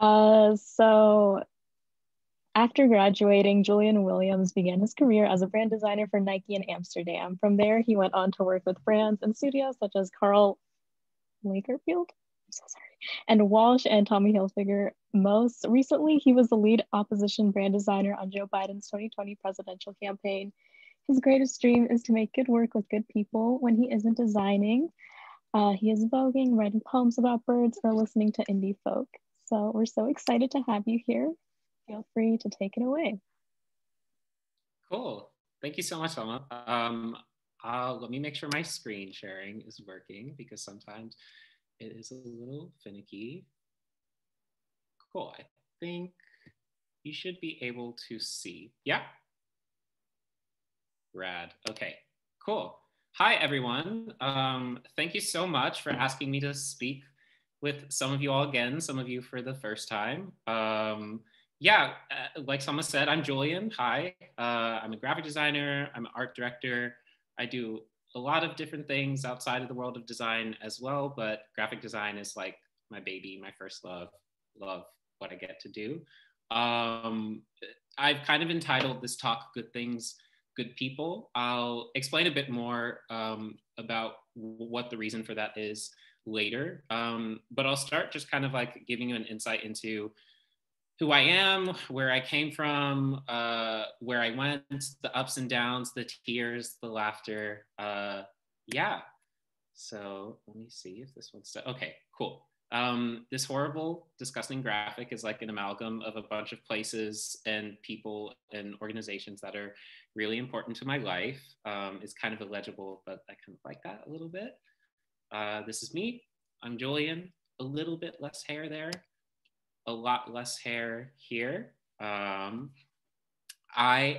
So after graduating, Julian Williams began his career as a brand designer for Nike in Amsterdam. From there, he went on to work with brands and studios such as Karl Lagerfeld, I'm so sorry, and Walsh and Tommy Hilfiger. Most recently, he was the lead opposition brand designer on Joe Biden's 2020 presidential campaign. His greatest dream is to make good work with good people when he isn't designing. He is voguing, writing poems about birds, or listening to indie folk. So we're so excited to have you here. Feel free to take it away. Cool. Thank you so much, Alma. Let me make sure my screen sharing is working because sometimes it is a little finicky. Cool. I think you should be able to see. Yeah? Rad. Okay, cool. Hi, everyone. Thank you so much for asking me to speak with some of you all again, some of you for the first time. Like Selma said, I'm Julian. Hi, I'm a graphic designer. I'm an art director. I do a lot of different things outside of the world of design as well, but graphic design is like my baby, my first love what I get to do. I've kind of entitled this talk Good Things, Good People. I'll explain a bit more about what the reason for that is later. But I'll start just kind of like giving you an insight into who I am, where I came from, where I went, the ups and downs, the tears, the laughter. So let me see if this one's still, okay, cool. This horrible, disgusting graphic is like an amalgam of a bunch of places and people and organizations that are really important to my life. It's kind of illegible, but I kind of like that a little bit. This is me. I'm Julian. A little bit less hair there. A lot less hair here. I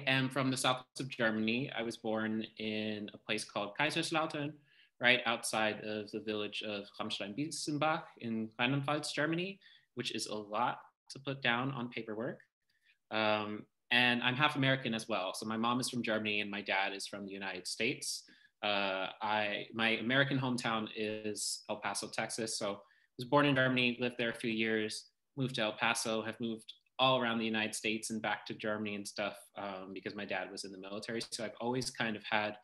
am from the south of Germany. I was born in a place called Kaiserslautern, right outside of the village of Ramstein-Biesenbach in Rheinland-Pfalz, Germany, which is a lot to put down on paperwork. And I'm half American as well. So my mom is from Germany and my dad is from the United States. My American hometown is El Paso, Texas. So I was born in Germany, lived there a few years, moved to El Paso, have moved all around the United States and back to Germany and stuff because my dad was in the military. So I've always kind of had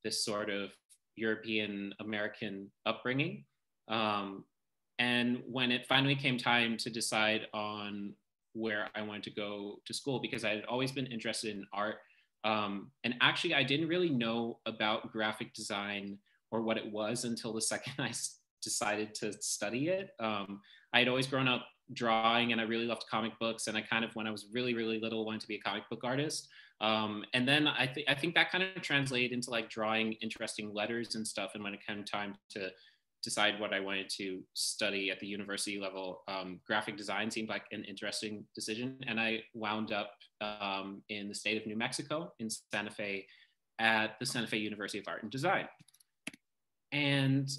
this sort of European American upbringing. And when it finally came time to decide on where I wanted to go to school, because I had always been interested in art. And actually, I didn't really know about graphic design or what it was until the second I decided to study it. I had always grown up drawing and I really loved comic books. And I kind of, when I was really, really little, wanted to be a comic book artist. And then I think that kind of translated into like drawing interesting letters and stuff. And when it came time to decide what I wanted to study at the university level, graphic design seemed like an interesting decision. And I wound up in the state of New Mexico in Santa Fe at the Santa Fe University of Art and Design. And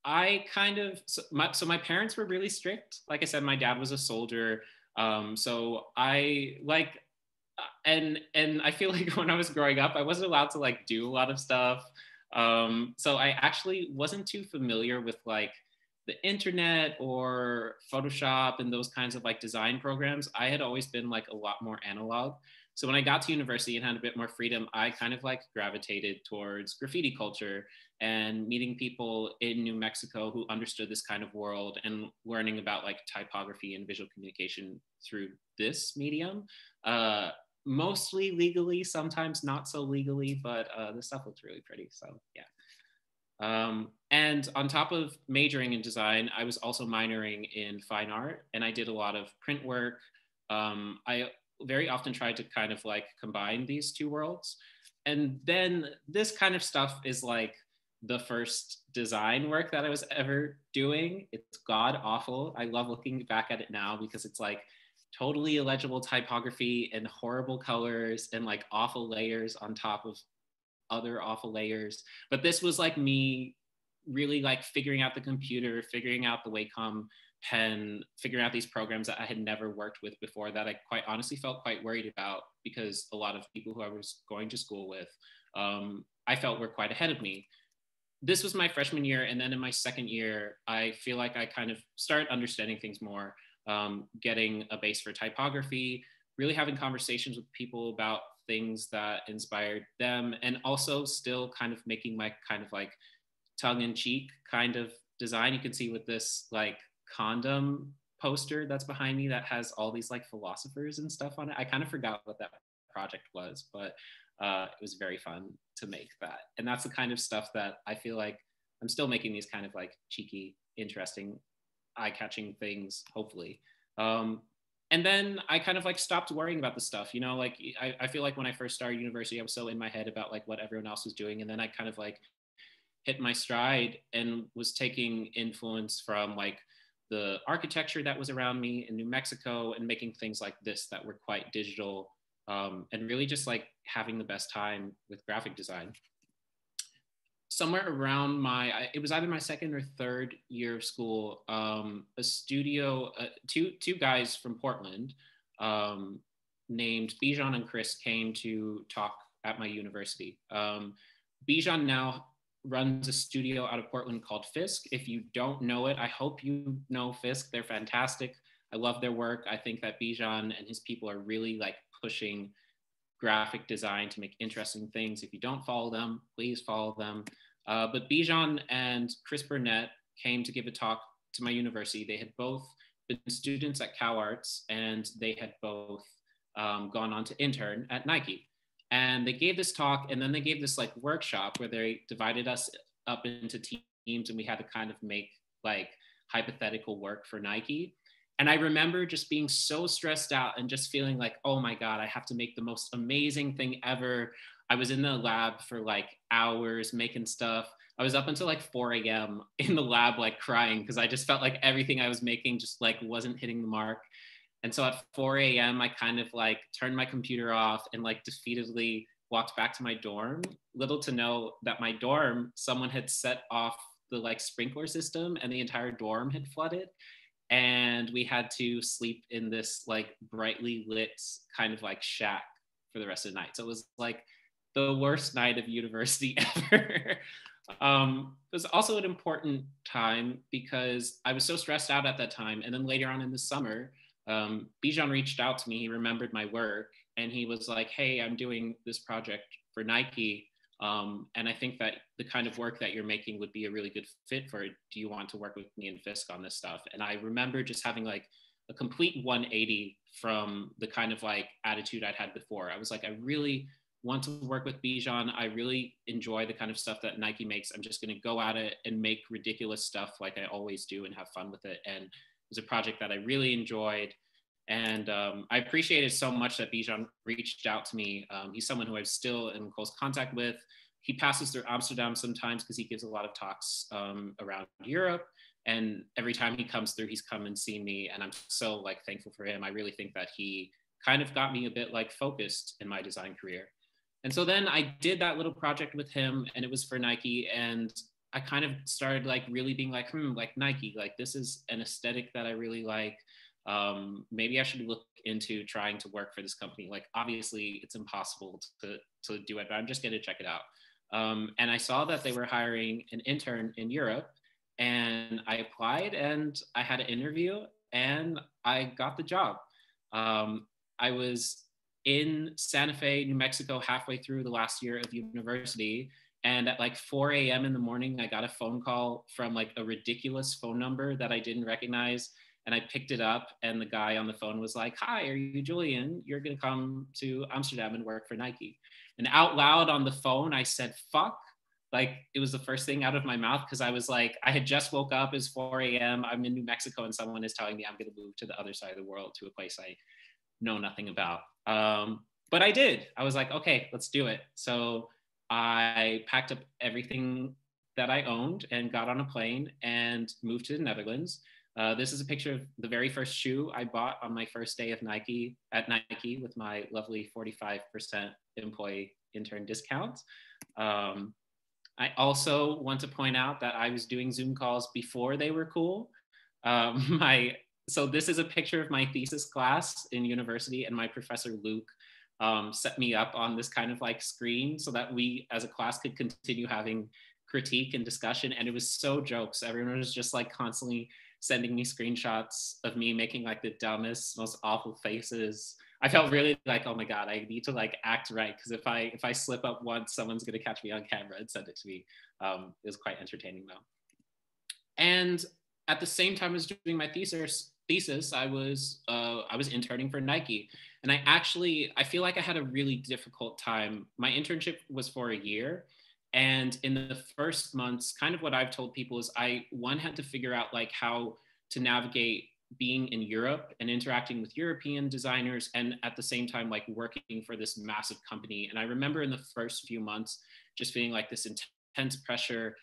I kind of, so my parents were really strict. Like I said, my dad was a soldier. So I like, and I feel like when I was growing up, I wasn't allowed to like do a lot of stuff. So I actually wasn't too familiar with like the internet or Photoshop and those kinds of like design programs. I had always been like a lot more analog. So when I got to university and had a bit more freedom, I kind of like gravitated towards graffiti culture and meeting people in New Mexico who understood this kind of world and learning about like typography and visual communication through this medium. Mostly legally, sometimes not so legally, but the stuff looks really pretty, so yeah. And on top of majoring in design, I was also minoring in fine art, and I did a lot of print work. I very often tried to kind of like combine these two worlds. And then this kind of stuff is like the first design work that I was ever doing. It's god awful. I love looking back at it now because it's like totally illegible typography and horrible colors and like awful layers on top of other awful layers. But this was like me really like figuring out the computer, figuring out the Wacom pen, figuring out these programs that I had never worked with before that I quite honestly felt quite worried about because a lot of people who I was going to school with, I felt were quite ahead of me. This was my freshman year. And then in my second year, I feel like I kind of started understanding things more. getting a base for typography, really having conversations with people about things that inspired them, and also still kind of making my kind of like tongue-in-cheek kind of design. You can see with this like condom poster that's behind me that has all these like philosophers and stuff on it. I kind of forgot what that project was, but it was very fun to make that. And that's the kind of stuff that I feel like I'm still making, these kind of like cheeky, interesting, eye-catching things, hopefully. And then I kind of like stopped worrying about the stuff, you know, like I feel like when I first started university, I was so in my head about like what everyone else was doing. And then I kind of like hit my stride and was taking influence from like the architecture that was around me in New Mexico and making things like this that were quite digital, and really just like having the best time with graphic design. Somewhere around it was either my second or third year of school, a studio, two guys from Portland named Bijan and Chris came to talk at my university. Bijan now runs a studio out of Portland called Fisk. If you don't know it, I hope you know Fisk. They're fantastic. I love their work. I think that Bijan and his people are really like pushing graphic design to make interesting things. If you don't follow them, please follow them. But Bijan and Chris Burnett came to give a talk to my university. They had both been students at CalArts, and they had both gone on to intern at Nike. And they gave this talk, and then they gave this like workshop where they divided us up into teams, and we had to kind of make like hypothetical work for Nike. And I remember just being so stressed out and just feeling like, oh my God, I have to make the most amazing thing ever. I was in the lab for like hours making stuff. I was up until like 4 a.m. in the lab, like crying, because I just felt like everything I was making just like wasn't hitting the mark. And so at 4 a.m., I kind of like turned my computer off and like defeatedly walked back to my dorm, little to know that my dorm, someone had set off the like sprinkler system and the entire dorm had flooded. And we had to sleep in this like brightly lit kind of like shack for the rest of the night. So it was like the worst night of university ever. It was also an important time because I was so stressed out at that time. And then later on in the summer, Bijan reached out to me. He remembered my work and he was like, hey, I'm doing this project for Nike. And I think that the kind of work that you're making would be a really good fit for it. Do you want to work with me and Fisk on this stuff? And I remember just having like a complete 180 from the kind of like attitude I'd had before. I was like, I really want to work with Bijan. I really enjoy the kind of stuff that Nike makes. I'm just going to go at it and make ridiculous stuff like I always do and have fun with it. And it was a project that I really enjoyed. And I appreciated so much that Bijan reached out to me. He's someone who I'm still in close contact with. He passes through Amsterdam sometimes because he gives a lot of talks around Europe. And every time he comes through, he's come and seen me. And I'm so like thankful for him. I really think that he kind of got me a bit like focused in my design career. And so then I did that little project with him and it was for Nike. And I kind of started like really being like, like Nike, like this is an aesthetic that I really like. Maybe I should look into trying to work for this company. Like, obviously it's impossible to do it, but I'm just going to check it out. And I saw that they were hiring an intern in Europe and I applied and I had an interview and I got the job. I was in Santa Fe, New Mexico, halfway through the last year of university. And at like 4 a.m. in the morning, I got a phone call from like a ridiculous phone number that I didn't recognize. And I picked it up and the guy on the phone was like, hi, are you Julian? You're going to come to Amsterdam and work for Nike. And out loud on the phone, I said, fuck. Like it was the first thing out of my mouth because I was like, I had just woke up, it's 4 a.m. I'm in New Mexico and someone is telling me I'm going to move to the other side of the world to a place I know nothing about. But I did. I was like, okay, let's do it. So I packed up everything that I owned and got on a plane and moved to the Netherlands. This is a picture of the very first shoe I bought on my first day of Nike with my lovely 45% employee intern discount. I also want to point out that I was doing Zoom calls before they were cool. So this is a picture of my thesis class in university, and my professor Luke set me up on this kind of like screen so that we as a class could continue having critique and discussion, and it was so jokes. Everyone was just like constantly sending me screenshots of me making like the dumbest, most awful faces. I felt really like, oh my God, I need to like act right, because if I slip up once, someone's gonna catch me on camera and send it to me. It was quite entertaining though. And at the same time as doing my thesis, I was interning for Nike, and I feel like I had a really difficult time. My internship was for a year, and in the first months, kind of what I've told people is I had to figure out like how to navigate being in Europe and interacting with European designers, and at the same time like working for this massive company. And I remember in the first few months just feeling like this intense pressure,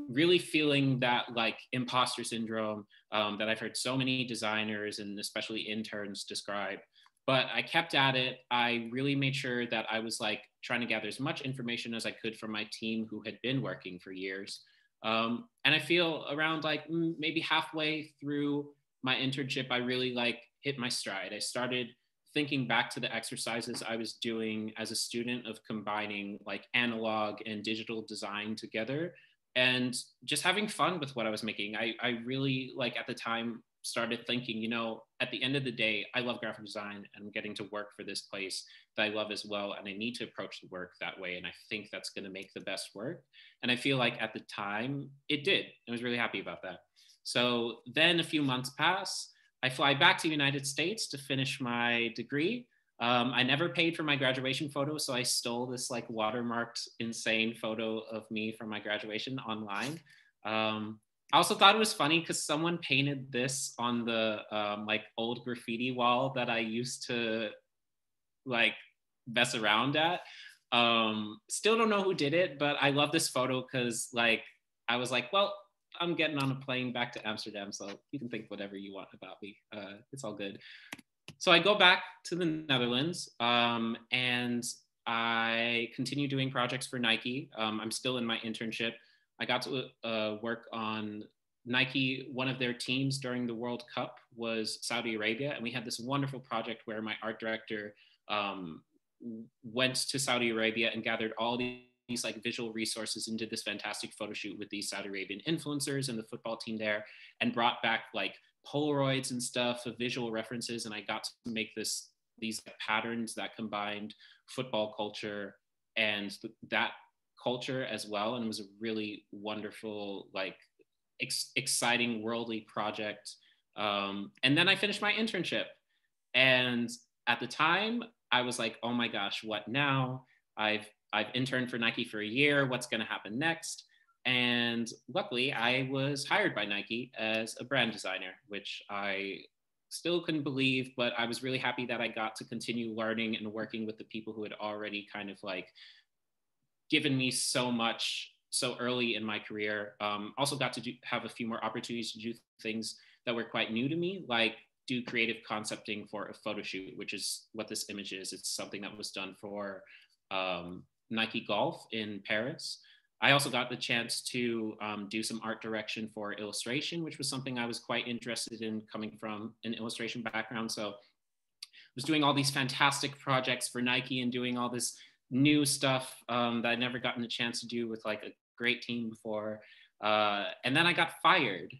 really feeling that like imposter syndrome that I've heard so many designers and especially interns describe. But I kept at it. I really made sure that I was like trying to gather as much information as I could from my team who had been working for years. And I feel around like maybe halfway through my internship, I really like hit my stride. I started thinking back to the exercises I was doing as a student of combining like analog and digital design together and just having fun with what I was making. I really like at the time started thinking, you know, at the end of the day, I love graphic design and I'm getting to work for this place that I love as well. And I need to approach the work that way. And I think that's going to make the best work. And I feel like at the time it did. I was really happy about that. So then a few months pass. I fly back to the United States to finish my degree. I never paid for my graduation photo, so I stole this like watermarked insane photo of me from my graduation online. I also thought it was funny because someone painted this on the like old graffiti wall that I used to like mess around at. Still don't know who did it, but I love this photo because like I was like, well, I'm getting on a plane back to Amsterdam, so you can think whatever you want about me. It's all good. So I go back to the Netherlands and I continue doing projects for Nike. I'm still in my internship. I got to work on Nike. One of their teams during the World Cup was Saudi Arabia, and we had this wonderful project where my art director went to Saudi Arabia and gathered all these like visual resources into this fantastic photo shoot with these Saudi Arabian influencers and the football team there, and brought back like Polaroids and stuff of visual references. And I got to make these patterns that combined football culture and that culture as well. And it was a really wonderful, like exciting worldly project. And then I finished my internship. And at the time I was like, oh my gosh, what now? I've interned for Nike for a year. What's going to happen next? And luckily, I was hired by Nike as a brand designer, which I still couldn't believe, but I was really happy that I got to continue learning and working with the people who had already kind of like given me so much so early in my career. Also got to have a few more opportunities to do things that were quite new to me, like do creative concepting for a photo shoot, which is what this image is. It's something that was done for Nike Golf in Paris. I also got the chance to do some art direction for illustration, which was something I was quite interested in coming from an illustration background. So I was doing all these fantastic projects for Nike and doing all this new stuff that I'd never gotten a chance to do with like a great team before. And then I got fired.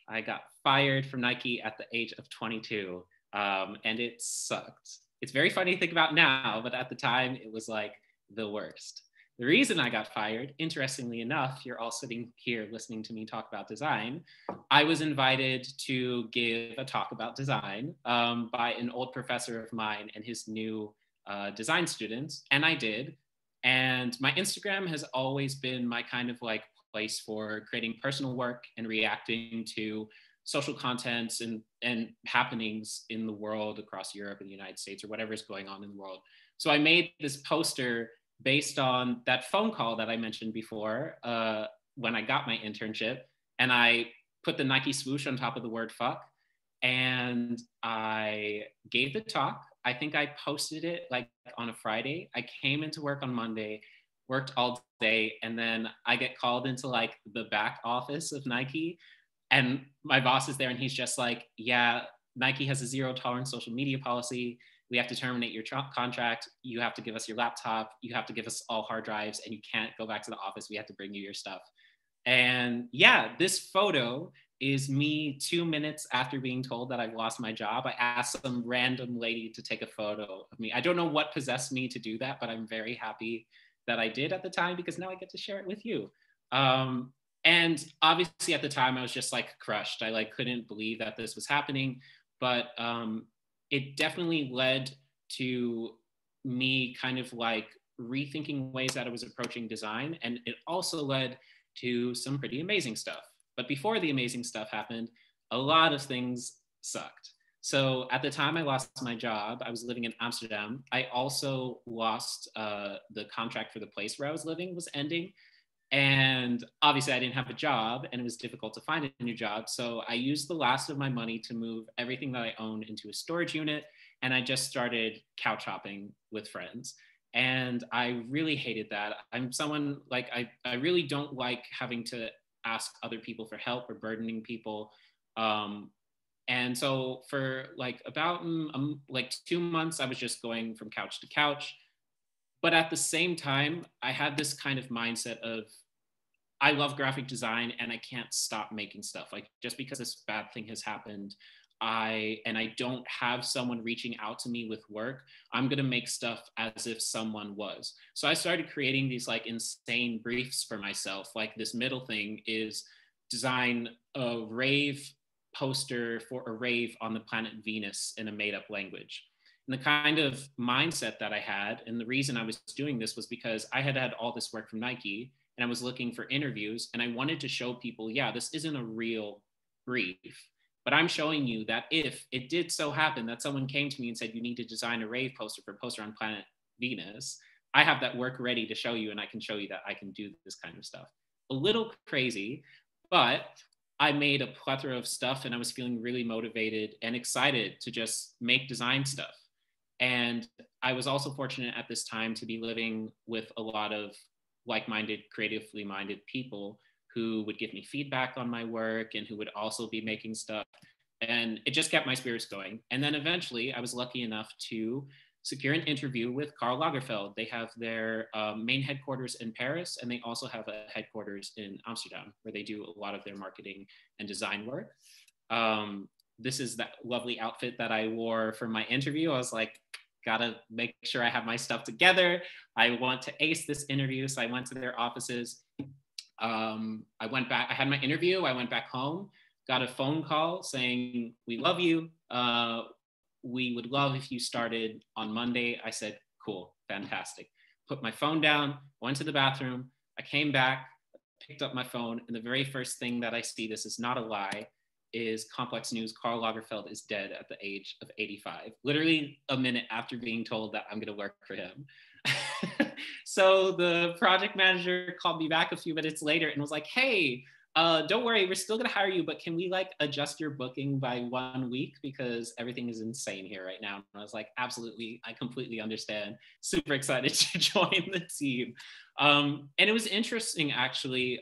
I got fired from Nike at the age of 22, and it sucked. It's very funny to think about now, but at the time it was like the worst. The reason I got fired, interestingly enough, you're all sitting here listening to me talk about design. I was invited to give a talk about design by an old professor of mine and his new design students, and I did. And my Instagram has always been my kind of like place for creating personal work and reacting to social contents and happenings in the world across Europe and the United States or whatever is going on in the world. So I made this poster based on that phone call that I mentioned before when I got my internship, and I put the Nike swoosh on top of the word fuck, and I gave the talk. I think I posted it like on a Friday. I came into work on Monday, worked all day, and then I get called into like the back office of Nike, and my boss is there and he's just like, yeah, Nike has a zero tolerance social media policy. We have to terminate your contract. You have to give us your laptop. You have to give us all hard drives, and you can't go back to the office. We have to bring you your stuff. And yeah, this photo is me 2 minutes after being told that I lost my job. I asked some random lady to take a photo of me. I don't know what possessed me to do that, but I'm very happy that I did at the time because now I get to share it with you. And obviously at the time I was just like crushed. I like couldn't believe that this was happening, but it definitely led to me kind of like rethinking ways that I was approaching design. And it also led to some pretty amazing stuff. But before the amazing stuff happened, a lot of things sucked. So at the time I lost my job, I was living in Amsterdam. I also lost the contract for the place where I was living was ending. And obviously I didn't have a job and it was difficult to find a new job. So I used the last of my money to move everything that I owned into a storage unit. And I just started couch hopping with friends. And I really hated that. I'm someone like, I really don't like having to ask other people for help or burdening people. And so for like about like 2 months, I was just going from couch to couch. But at the same time, I had this kind of mindset of, I love graphic design and I can't stop making stuff. Like just because this bad thing has happened, I don't have someone reaching out to me with work, I'm gonna make stuff as if someone was. So I started creating these like insane briefs for myself. Like this middle thing is design a rave poster for a rave on the planet Venus in a made up language. And the kind of mindset that I had, and the reason I was doing this was because I had had all this work from Nike and I was looking for interviews and I wanted to show people, yeah, this isn't a real brief, but I'm showing you that if it did so happen that someone came to me and said, you need to design a rave poster for a poster on planet Venus, I have that work ready to show you and I can show you that I can do this kind of stuff. A little crazy, but I made a plethora of stuff and I was feeling really motivated and excited to just make design stuff. And I was also fortunate at this time to be living with a lot of like-minded, creatively minded people who would give me feedback on my work and who would also be making stuff. And it just kept my spirits going. And then eventually I was lucky enough to secure an interview with Karl Lagerfeld. They have their main headquarters in Paris, and they also have a headquarters in Amsterdam, where they do a lot of their marketing and design work. This is that lovely outfit that I wore for my interview. I was like, gotta make sure I have my stuff together. I want to ace this interview. So I went to their offices. I went back, I had my interview, I went back home, got a phone call saying, we love you. We would love if you started on Monday. I said, cool, fantastic. Put my phone down, went to the bathroom. I came back, picked up my phone, and the very first thing that I see, this is not a lie, is Complex News. Karl Lagerfeld is dead at the age of 85, literally a minute after being told that I'm going to work for him. So the project manager called me back a few minutes later and was like, hey, don't worry, we're still going to hire you, but can we like adjust your booking by 1 week because everything is insane here right now? And I was like, absolutely, I completely understand. Super excited to join the team. And it was interesting actually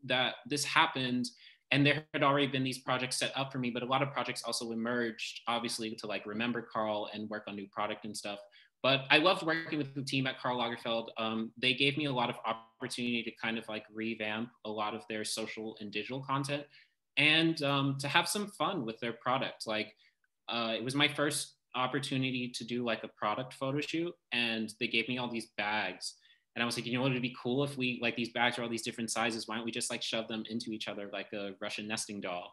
that this happened. And there had already been these projects set up for me, but a lot of projects also emerged, obviously, to like remember Karl and work on new product and stuff. But I loved working with the team at Karl Lagerfeld. They gave me a lot of opportunity to kind of like revamp a lot of their social and digital content and to have some fun with their product. Like it was my first opportunity to do like a product photo shoot, and they gave me all these bags. And I was like, you know what, it'd be cool if we, like, these bags are all these different sizes. Why don't we just like shove them into each other like a Russian nesting doll?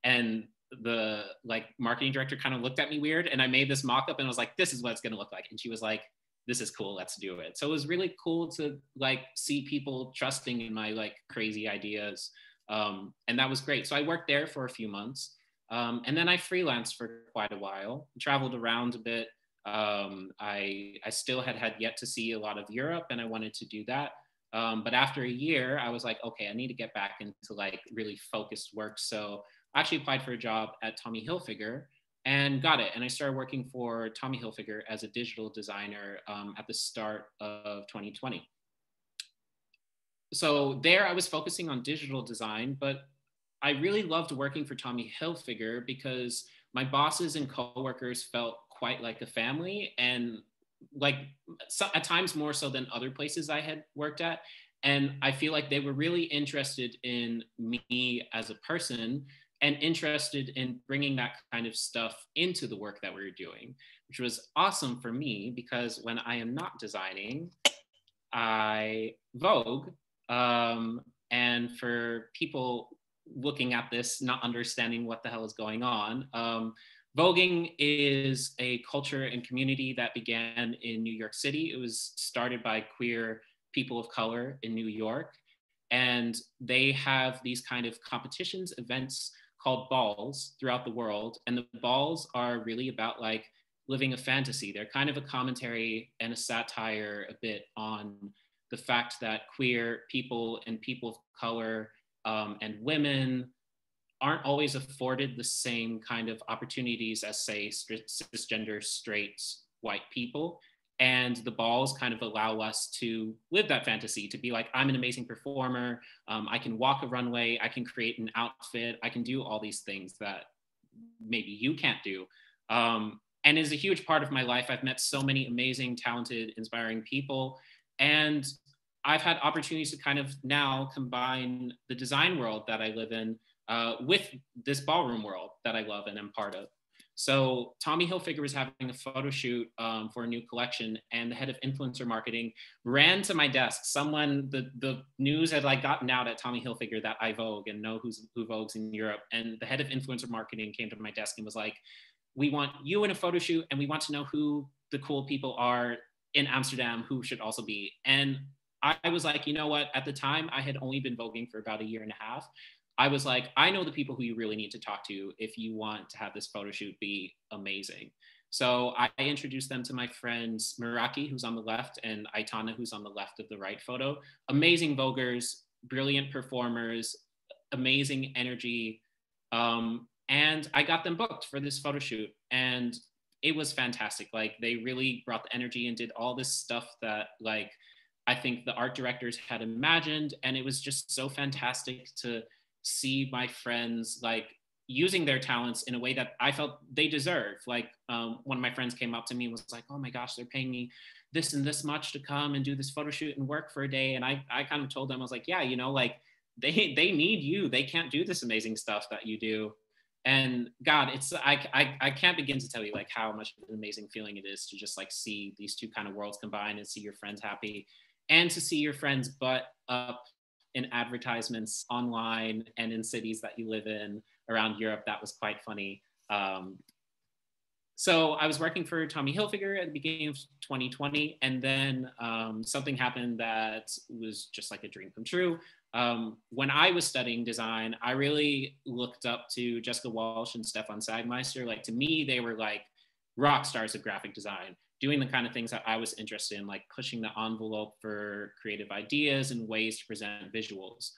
And the like marketing director kind of looked at me weird, and I made this mock-up and I was like, this is what it's going to look like. And she was like, this is cool, let's do it. So it was really cool to like see people trusting in my like crazy ideas. And that was great. So I worked there for a few months. And then I freelanced for quite a while, traveled around a bit. I still had yet to see a lot of Europe, and I wanted to do that. But after a year, I was like, okay, I need to get back into like really focused work. So I actually applied for a job at Tommy Hilfiger and got it. And I started working for Tommy Hilfiger as a digital designer at the start of 2020. So there I was focusing on digital design, but I really loved working for Tommy Hilfiger because my bosses and coworkers felt quite like a family, and like at times more so than other places I had worked at. And I feel like they were really interested in me as a person and interested in bringing that kind of stuff into the work that we were doing, which was awesome for me because when I am not designing, I Vogue. And for people looking at this, not understanding what the hell is going on, voguing is a culture and community that began in New York City. It was started by queer people of color in New York. And they have these kind of competitions, events called balls throughout the world. And the balls are really about like living a fantasy. They're kind of a commentary and a satire a bit on the fact that queer people and people of color and women aren't always afforded the same kind of opportunities as, say, cisgender, straight, white people. And the balls kind of allow us to live that fantasy, to be like, I'm an amazing performer. I can walk a runway. I can create an outfit. I can do all these things that maybe you can't do. And is a huge part of my life. I've met so many amazing, talented, inspiring people. And I've had opportunities to kind of now combine the design world that I live in with this ballroom world that I love and am part of. So Tommy Hilfiger was having a photo shoot for a new collection, and the head of influencer marketing ran to my desk. Someone, the news had like gotten out at Tommy Hilfiger that I Vogue and know who Vogues in Europe. And the head of influencer marketing came to my desk and was like, we want you in a photo shoot, and we want to know who the cool people are in Amsterdam who should also be. And I was like, you know what? At the time, I had only been voguing for about a year and a half. I was like, I know the people who you really need to talk to if you want to have this photo shoot be amazing. So I introduced them to my friends Meraki, who's on the left, and Aitana, who's on the left of the right photo. Amazing voguers, brilliant performers, amazing energy. And I got them booked for this photo shoot. And it was fantastic. Like, they really brought the energy and did all this stuff that, like, I think the art directors had imagined. And it was just so fantastic to see my friends like using their talents in a way that I felt they deserve. Like one of my friends came up to me and was like, oh my gosh, they're paying me this and this much to come and do this photo shoot and work for a day. And I kind of told them, I was like, yeah, you know, like they need you. They can't do this amazing stuff that you do. And God, it's I can't begin to tell you like how much of an amazing feeling it is to just like see these two kind of worlds combine and see your friends happy, and to see your friends butt up in advertisements online and in cities that you live in around Europe. That was quite funny. So I was working for Tommy Hilfiger at the beginning of 2020, and then something happened that was just like a dream come true. When I was studying design, I really looked up to Jessica Walsh and Stefan Sagmeister. Like, to me, they were like rock stars of graphic design, doing the kind of things that I was interested in, like pushing the envelope for creative ideas and ways to present visuals.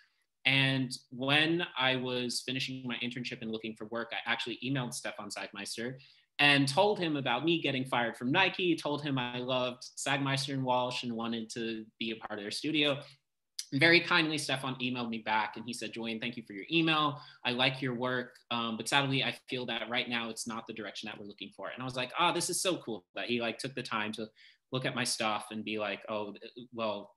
And when I was finishing my internship and looking for work, I actually emailed Stefan Sagmeister and told him about me getting fired from Nike, told him I loved Sagmeister and Walsh and wanted to be a part of their studio. Very kindly, Stefan emailed me back and he said, Julian, thank you for your email. I like your work, but sadly, I feel that right now it's not the direction that we're looking for. And I was like, oh, this is so cool that he like took the time to look at my stuff and be like, oh, well,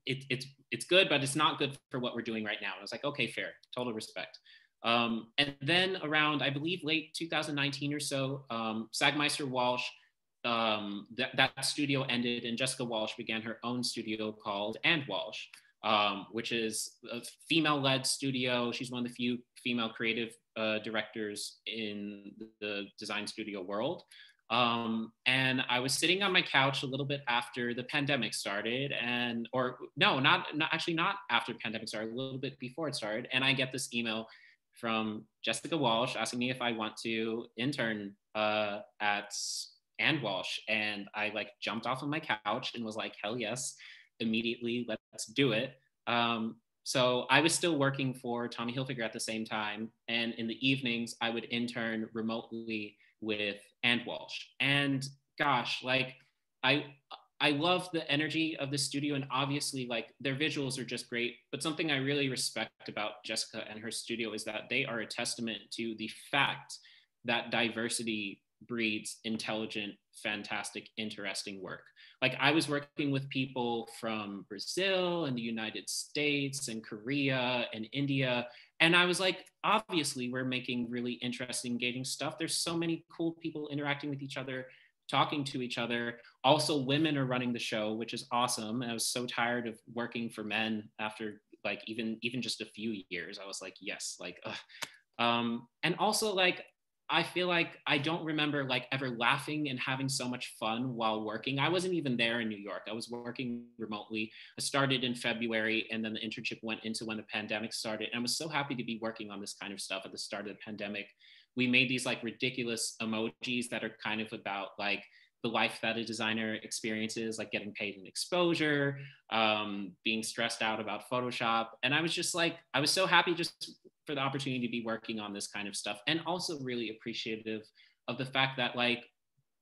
it's good, but it's not good for what we're doing right now. And I was like, okay, fair, total respect. And then around, I believe, late 2019 or so, Sagmeister Walsh, that studio ended and Jessica Walsh began her own studio called And Walsh. Which is a female-led studio. She's one of the few female creative directors in the design studio world. And I was sitting on my couch a little bit after the pandemic started, not after the pandemic started, a little bit before it started. And I get this email from Jessica Walsh asking me if I want to intern at And Walsh. And I like jumped off of my couch and was like, hell yes. Immediately, let's do it. So I was still working for Tommy Hilfiger at the same time. And in the evenings, I would intern remotely with And Walsh. And gosh, like I love the energy of the studio, and obviously like their visuals are just great. But something I really respect about Jessica and her studio is that they are a testament to the fact that diversity breeds intelligent, fantastic, interesting work. Like I was working with people from Brazil and the United States and Korea and India. And I was like, obviously, we're making really interesting, engaging stuff. There's so many cool people interacting with each other, talking to each other. Also, women are running the show, which is awesome. And I was so tired of working for men after like even just a few years. I was like, yes, like, and also like I feel like I don't remember like ever laughing and having so much fun while working. I wasn't even there in New York. I was working remotely. I started in February, and then the internship went into when the pandemic started. And I was so happy to be working on this kind of stuff at the start of the pandemic. We made these like ridiculous emojis that are kind of about like the life that a designer experiences, like getting paid in exposure, being stressed out about Photoshop. And I was just like, I was so happy just for the opportunity to be working on this kind of stuff, and also really appreciative of the fact that like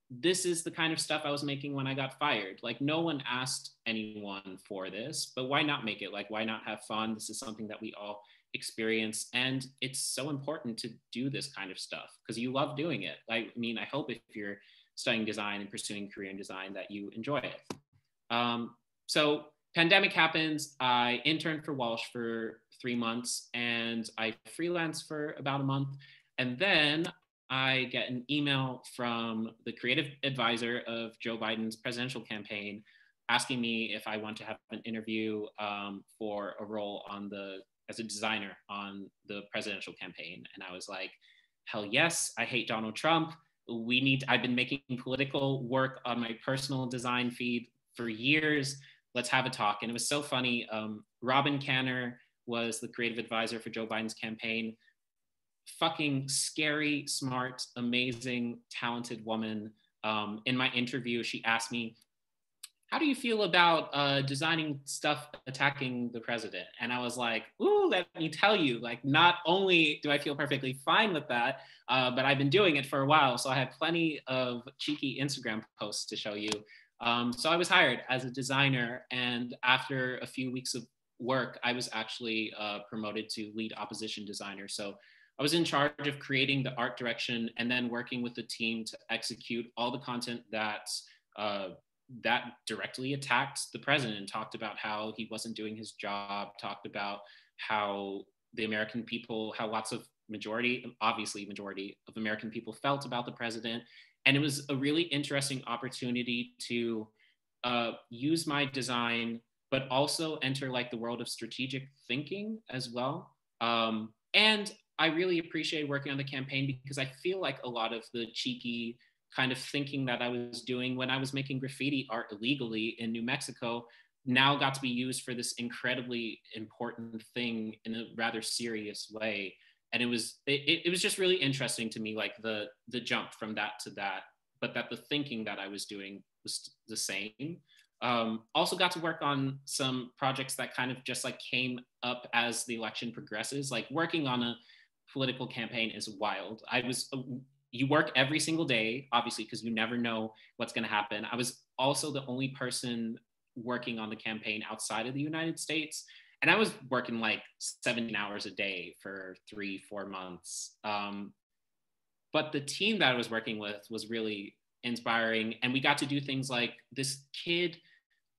this is the kind of stuff I was making when I got fired. Like no one asked anyone for this, but why not make it? Like why not have fun? This is something that we all experience, and it's so important to do this kind of stuff because you love doing it. I mean, I hope if you're studying design and pursuing a career in design that you enjoy it. So pandemic happens. I interned for Walsh for 3 months, and I freelanced for about a month. And then I get an email from the creative advisor of Joe Biden's presidential campaign asking me if I want to have an interview for a role as a designer on the presidential campaign. And I was like, hell yes, I hate Donald Trump. I've been making political work on my personal design feed for years. Let's have a talk. And it was so funny. Robin Canner was the creative advisor for Joe Biden's campaign. Fucking scary, smart, amazing, talented woman. In my interview, she asked me, how do you feel about designing stuff attacking the president? And I was like, ooh, let me tell you, like, not only do I feel perfectly fine with that, but I've been doing it for a while. So I have plenty of cheeky Instagram posts to show you. So I was hired as a designer. And after a few weeks of work, I was actually promoted to lead opposition designer. So I was in charge of creating the art direction and then working with the team to execute all the content that directly attacked the president, talked about how he wasn't doing his job, talked about how the American people, how lots of majority of American people felt about the president. And it was a really interesting opportunity to use my design, but also enter like the world of strategic thinking as well. And I really appreciated working on the campaign because I feel like a lot of the cheeky kind of thinking that I was doing when I was making graffiti art illegally in New Mexico now got to be used for this incredibly important thing in a rather serious way. And it was just really interesting to me, like the jump from that to that, but that the thinking that I was doing was the same. Also got to work on some projects that kind of just like came up as the election progresses. Like working on a political campaign is wild. You work every single day, obviously, because you never know what's going to happen. I was also the only person working on the campaign outside of the United States. And I was working like 17 hours a day for 3-4 months. But the team that I was working with was really inspiring. And we got to do things like this kid,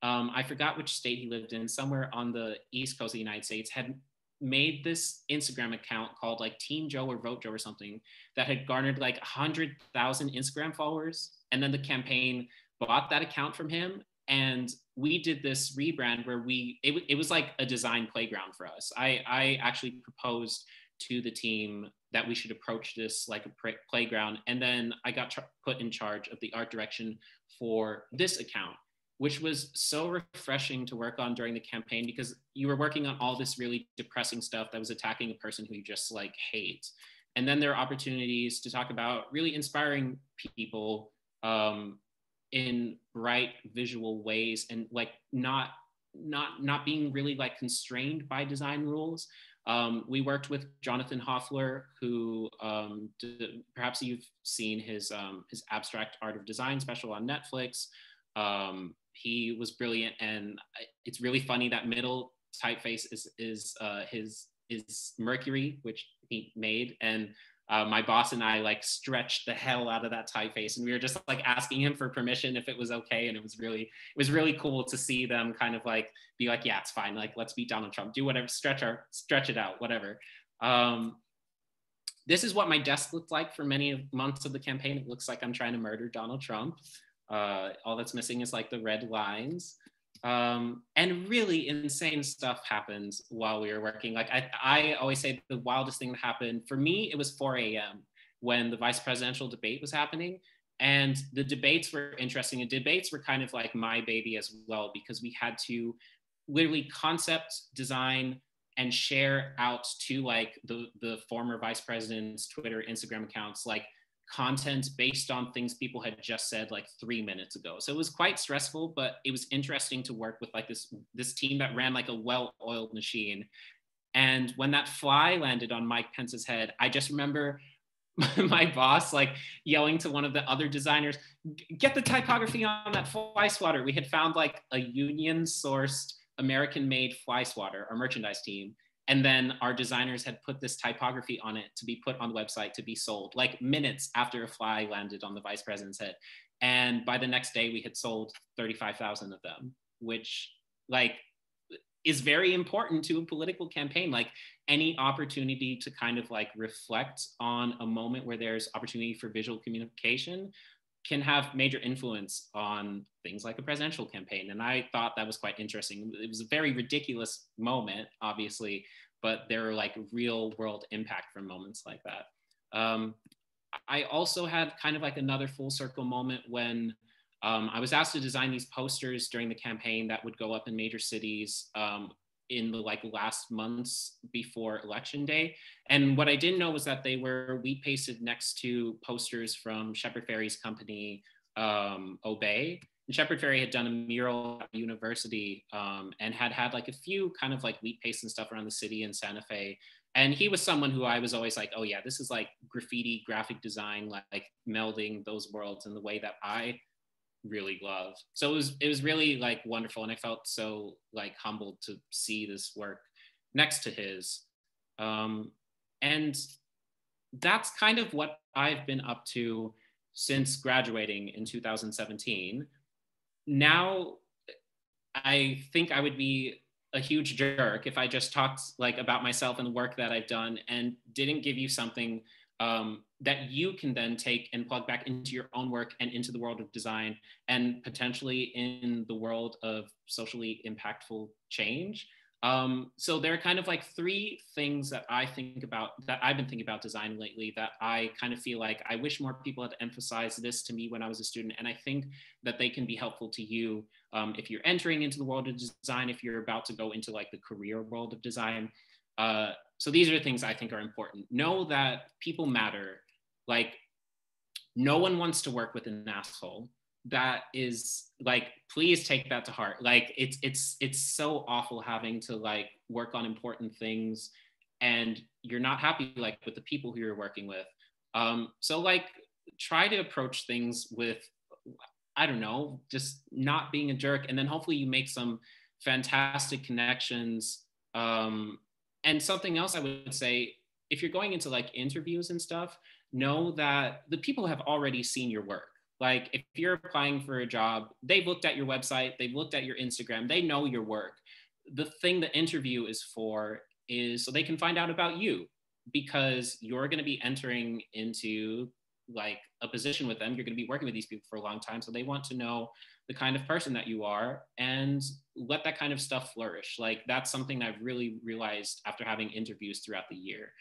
I forgot which state he lived in, somewhere on the East Coast of the United States, had made this Instagram account called like Team Joe or Vote Joe or something that had garnered like 100,000 Instagram followers. And then the campaign bought that account from him. And we did this rebrand where it was like a design playground for us. I actually proposed to the team that we should approach this like a playground. And then I got put in charge of the art direction for this account, which was so refreshing to work on during the campaign because you were working on all this really depressing stuff that was attacking a person who you just like hate. And then there are opportunities to talk about really inspiring people in bright visual ways and like not being really like constrained by design rules. We worked with Jonathan Hoffler, who perhaps you've seen his abstract art of design special on Netflix. He was brilliant, and it's really funny that middle typeface is Mercury, which he made, and My boss and I like stretched the hell out of that typeface, and we were just like asking him for permission if it was okay. And it was really cool to see them kind of like be like, yeah, it's fine. Like, let's beat Donald Trump, do whatever, stretch it out, whatever. This is what my desk looked like for many months of the campaign. It looks like I'm trying to murder Donald Trump. All that's missing is like the red lines. And really insane stuff happens while we were working. Like I always say the wildest thing that happened for me, it was 4 a.m. when the vice presidential debate was happening. And the debates were interesting. And debates were kind of like my baby as well, because we had to literally concept, design, and share out to like the former vice president's Twitter, Instagram accounts, like content based on things people had just said like 3 minutes ago. So it was quite stressful, but it was interesting to work with like this team that ran like a well-oiled machine. And when that fly landed on Mike Pence's head, I just remember my boss like yelling to one of the other designers, get the typography on that fly swatter. We had found like a union sourced American-made fly swatter, our merchandise team. And then our designers had put this typography on it to be put on the website to be sold, like minutes after a fly landed on the vice president's head. And by the next day, we had sold 35,000 of them, which like is very important to a political campaign. Like any opportunity to kind of like reflect on a moment where there's opportunity for visual communication can have major influence on things like a presidential campaign. And I thought that was quite interesting. It was a very ridiculous moment, obviously, but there are like real world impact from moments like that. I also had kind of like another full circle moment when I was asked to design these posters during the campaign that would go up in major cities in the like last months before election day. And what I didn't know was that they were wheat pasted next to posters from Shepard Fairey's company, Obey. And Shepard Fairey had done a mural at the university and had like a few kind of like wheat paste and stuff around the city in Santa Fe. And he was someone who I was always like, oh yeah, this is like graffiti, graphic design, like melding those worlds in the way that I really love. So it was really like wonderful, and I felt so like humbled to see this work next to his. And that's kind of what I've been up to since graduating in 2017. Now, I think I would be a huge jerk if I just talked like about myself and the work that I've done and didn't give you something that you can then take and plug back into your own work and into the world of design and potentially in the world of socially impactful change. So there are kind of like three things that I think about, that I've been thinking about design lately, that I kind of feel like I wish more people had emphasized this to me when I was a student. And I think that they can be helpful to you if you're entering into the world of design, if you're about to go into like the career world of design. So these are the things I think are important. Know that people matter. Like, no one wants to work with an asshole. That is like, please take that to heart. Like it's so awful having to like work on important things and you're not happy like with the people who you're working with. So like try to approach things with, I don't know, just not being a jerk. And then hopefully you make some fantastic connections. And something else I would say, if you're going into like interviews and stuff, know that the people have already seen your work. Like if you're applying for a job, they've looked at your website, they've looked at your Instagram, they know your work. The thing the interview is for is so they can find out about you, because you're going to be entering into like a position with them. You're going to be working with these people for a long time. So they want to know the kind of person that you are and let that kind of stuff flourish. Like that's something I've really realized after having interviews throughout the year.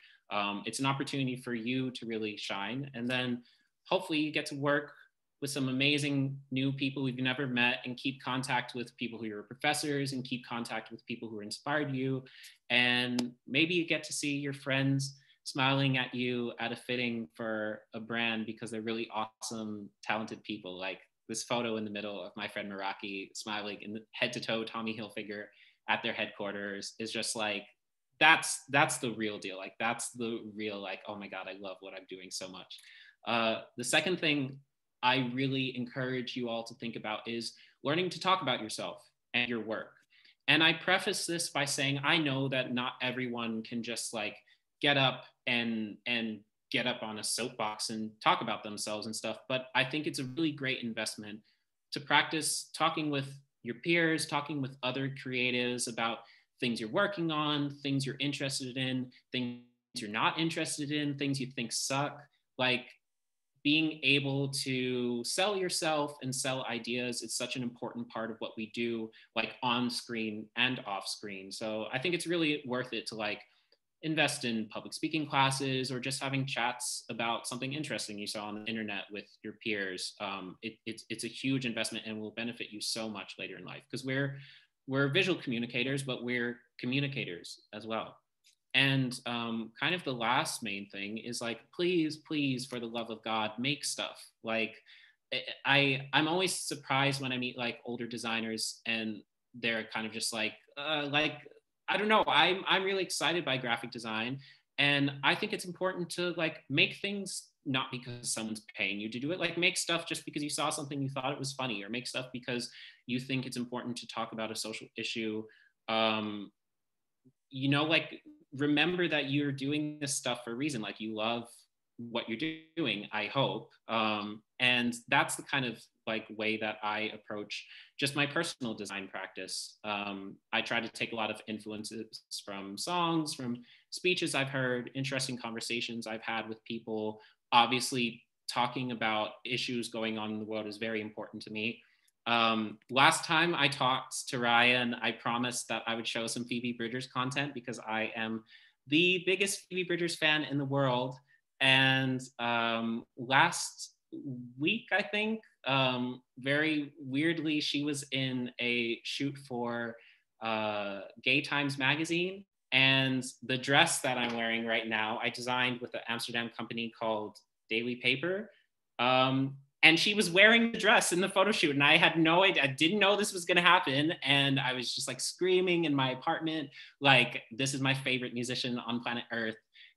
It's an opportunity for you to really shine. And then hopefully you get to work with some amazing new people you've never met and keep contact with people who are your professors and keep contact with people who inspired you. And maybe you get to see your friends smiling at you at a fitting for a brand because they're really awesome, talented people. Like this photo in the middle of my friend Meraki smiling in the head to toe Tommy Hilfiger at their headquarters is just like, that's the real deal. Like that's the real, like, oh my God, I love what I'm doing so much. The second thing I really encourage you all to think about is learning to talk about yourself and your work. And I preface this by saying, I know that not everyone can just like get up and get up on a soapbox and talk about themselves and stuff. But I think it's a really great investment to practice talking with your peers, talking with other creatives about things you're working on, things you're interested in, things you're not interested in, things you think suck. Like, being able to sell yourself and sell ideas is such an important part of what we do, like on screen and off screen. So I think it's really worth it to like invest in public speaking classes or just having chats about something interesting you saw on the internet with your peers. It's a huge investment and will benefit you so much later in life, because we're visual communicators, but we're communicators as well. And kind of the last main thing is like, please, for the love of God, make stuff. Like, I'm always surprised when I meet like older designers and they're kind of just like I don't know. I'm really excited by graphic design, and I think it's important to like make things not because someone's paying you to do it. Like, make stuff just because you saw something you thought it was funny, or make stuff because you think it's important to talk about a social issue. You know, like, remember that you're doing this stuff for a reason. Like, you love what you're doing, I hope. And that's the kind of like way that I approach just my personal design practice. I try to take a lot of influences from songs, from speeches I've heard, interesting conversations I've had with people. Obviously, talking about issues going on in the world is very important to me. Last time I talked to Ryan, I promised that I would show some Phoebe Bridgers content because I am the biggest Phoebe Bridgers fan in the world. And last week, I think, very weirdly, she was in a shoot for Gay Times magazine. And the dress that I'm wearing right now, I designed with an Amsterdam company called Daily Paper. And she was wearing the dress in the photo shoot, and I had no idea. I didn't know this was going to happen. And I was just like screaming in my apartment, like, this is my favorite musician on planet Earth.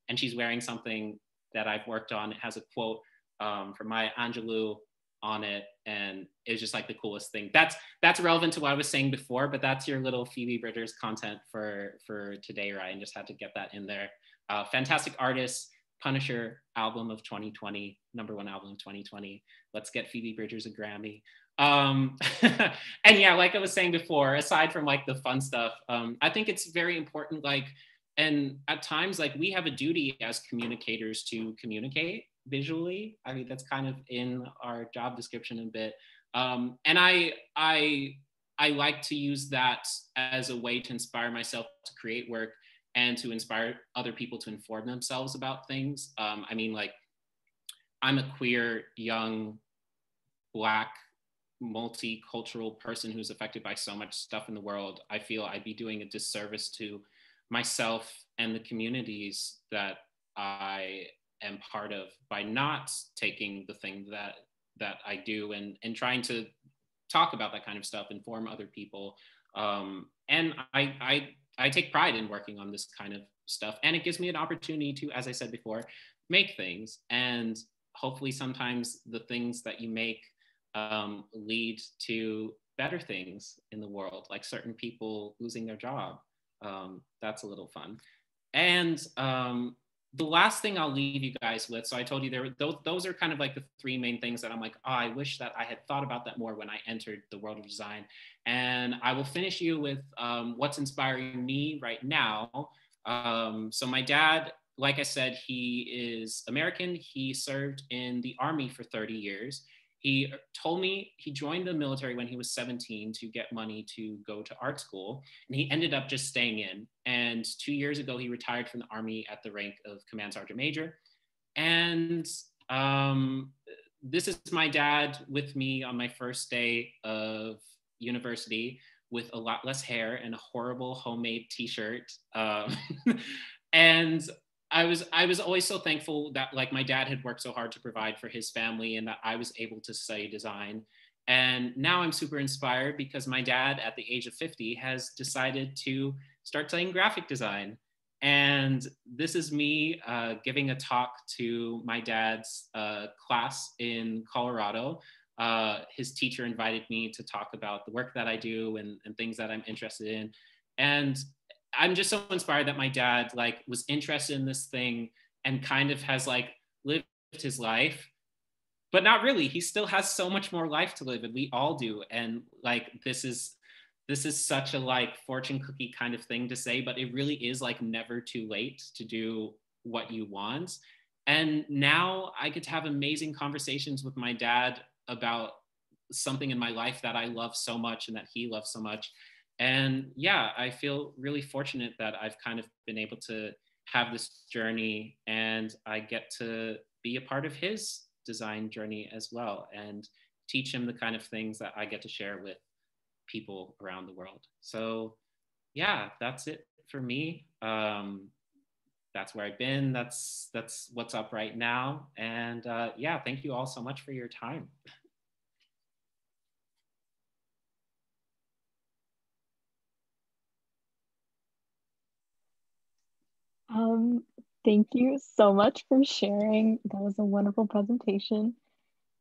And she's wearing something that I've worked on. It has a quote from Maya Angelou on it. And it was just like the coolest thing. That's relevant to what I was saying before, but that's your little Phoebe Bridgers content for today, Ryan. Just had to get that in there. Fantastic artist. Punisher album of 2020, #1 album of 2020. Let's get Phoebe Bridgers a Grammy. And yeah, like I was saying before, aside from like the fun stuff, I think it's very important, like, and at times, like, we have a duty as communicators to communicate visually. I mean, that's kind of in our job description a bit. And I like to use that as a way to inspire myself to create work and to inspire other people to inform themselves about things. I mean, like, I'm a queer, young, Black, multicultural person who's affected by so much stuff in the world. I feel I'd be doing a disservice to myself and the communities that I am part of by not taking the thing that I do and trying to talk about that kind of stuff, inform other people. And I take pride in working on this kind of stuff, and it gives me an opportunity to, as I said before, make things. And hopefully sometimes the things that you make lead to better things in the world, like certain people losing their job. That's a little fun. And the last thing I'll leave you guys with, so I told you those are kind of like the three main things that I'm like, oh, I wish that I had thought about that more when I entered the world of design. And I will finish you with what's inspiring me right now. So my dad, like I said, he is American. He served in the Army for 30 years. He told me he joined the military when he was 17 to get money to go to art school, and he ended up just staying in. And 2 years ago, he retired from the Army at the rank of Command Sergeant Major. And this is my dad with me on my first day of university with a lot less hair and a horrible homemade t-shirt. And I was always so thankful that, like, my dad had worked so hard to provide for his family and that I was able to study design. And now I'm super inspired because my dad at the age of 50 has decided to start studying graphic design. And this is me giving a talk to my dad's class in Colorado. His teacher invited me to talk about the work that I do and things that I'm interested in. And I'm just so inspired that my dad, like, was interested in this thing and kind of has, like, lived his life, but not really. He still has so much more life to live, and we all do. And like, this is such a like fortune cookie kind of thing to say, but it really is like never too late to do what you want. And now I get to have amazing conversations with my dad about something in my life that I love so much and that he loves so much. And yeah, I feel really fortunate that I've kind of been able to have this journey, and I get to be a part of his design journey as well, and teach him the kind of things that I get to share with people around the world. So yeah, that's it for me. That's where I've been. That's what's up right now. And yeah, thank you all so much for your time. Thank you so much for sharing. That was a wonderful presentation.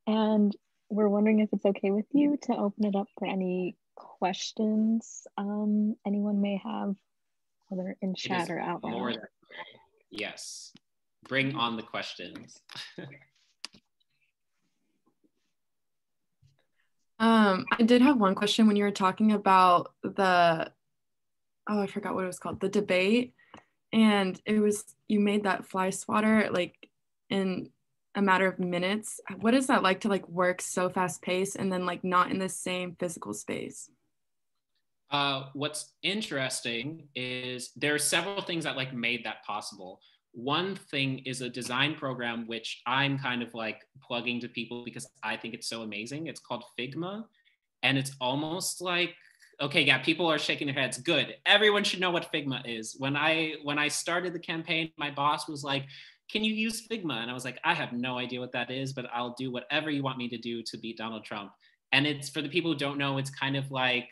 And we're wondering if it's okay with you to open it up for any questions anyone may have, whether in chat or out loud. Yes, bring on the questions. I did have one question when you were talking about the, I forgot what it was called, the debate. And it was, you made that fly swatter like in a matter of minutes. What is that like to like work so fast paced and then like not in the same physical space? What's interesting is there are several things that like made that possible. One thing is a design program, which I'm kind of like plugging to people because I think it's so amazing. It's called Figma. And it's almost like, okay, yeah, people are shaking their heads. Good. Everyone should know what Figma is. When I started the campaign, my boss was like, can you use Figma? And I was like, I have no idea what that is, but I'll do whatever you want me to do to beat Donald Trump. And it's, for the people who don't know, it's kind of like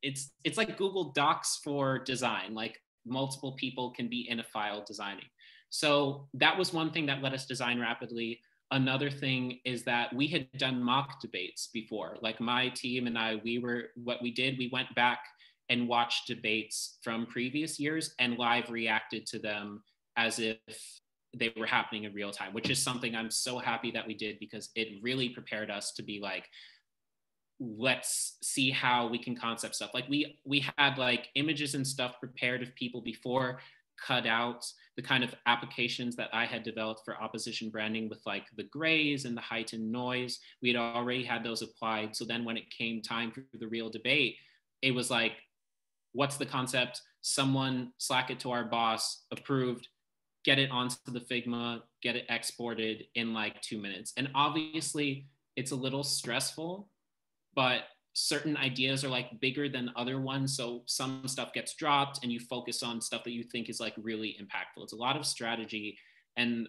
it's like Google Docs for design. Like multiple people can be in a file designing. So that was one thing that let us design rapidly. Another thing is that we had done mock debates before. Like my team and I, we went back and watched debates from previous years and live reacted to them as if they were happening in real time, which is something I'm so happy that we did, because it really prepared us to be like, let's see how we can concept stuff. Like we had like images and stuff prepared of people before, cut out the kind of applications that I had developed for opposition branding with like the grays and the heightened noise. We had already had those applied. So then when it came time for the real debate, it was like, what's the concept? Someone slack it to our boss, approved, get it onto the Figma, get it exported in like 2 minutes. And obviously it's a little stressful, but certain ideas are like bigger than other ones. So some stuff gets dropped and you focus on stuff that you think is like really impactful. It's a lot of strategy. And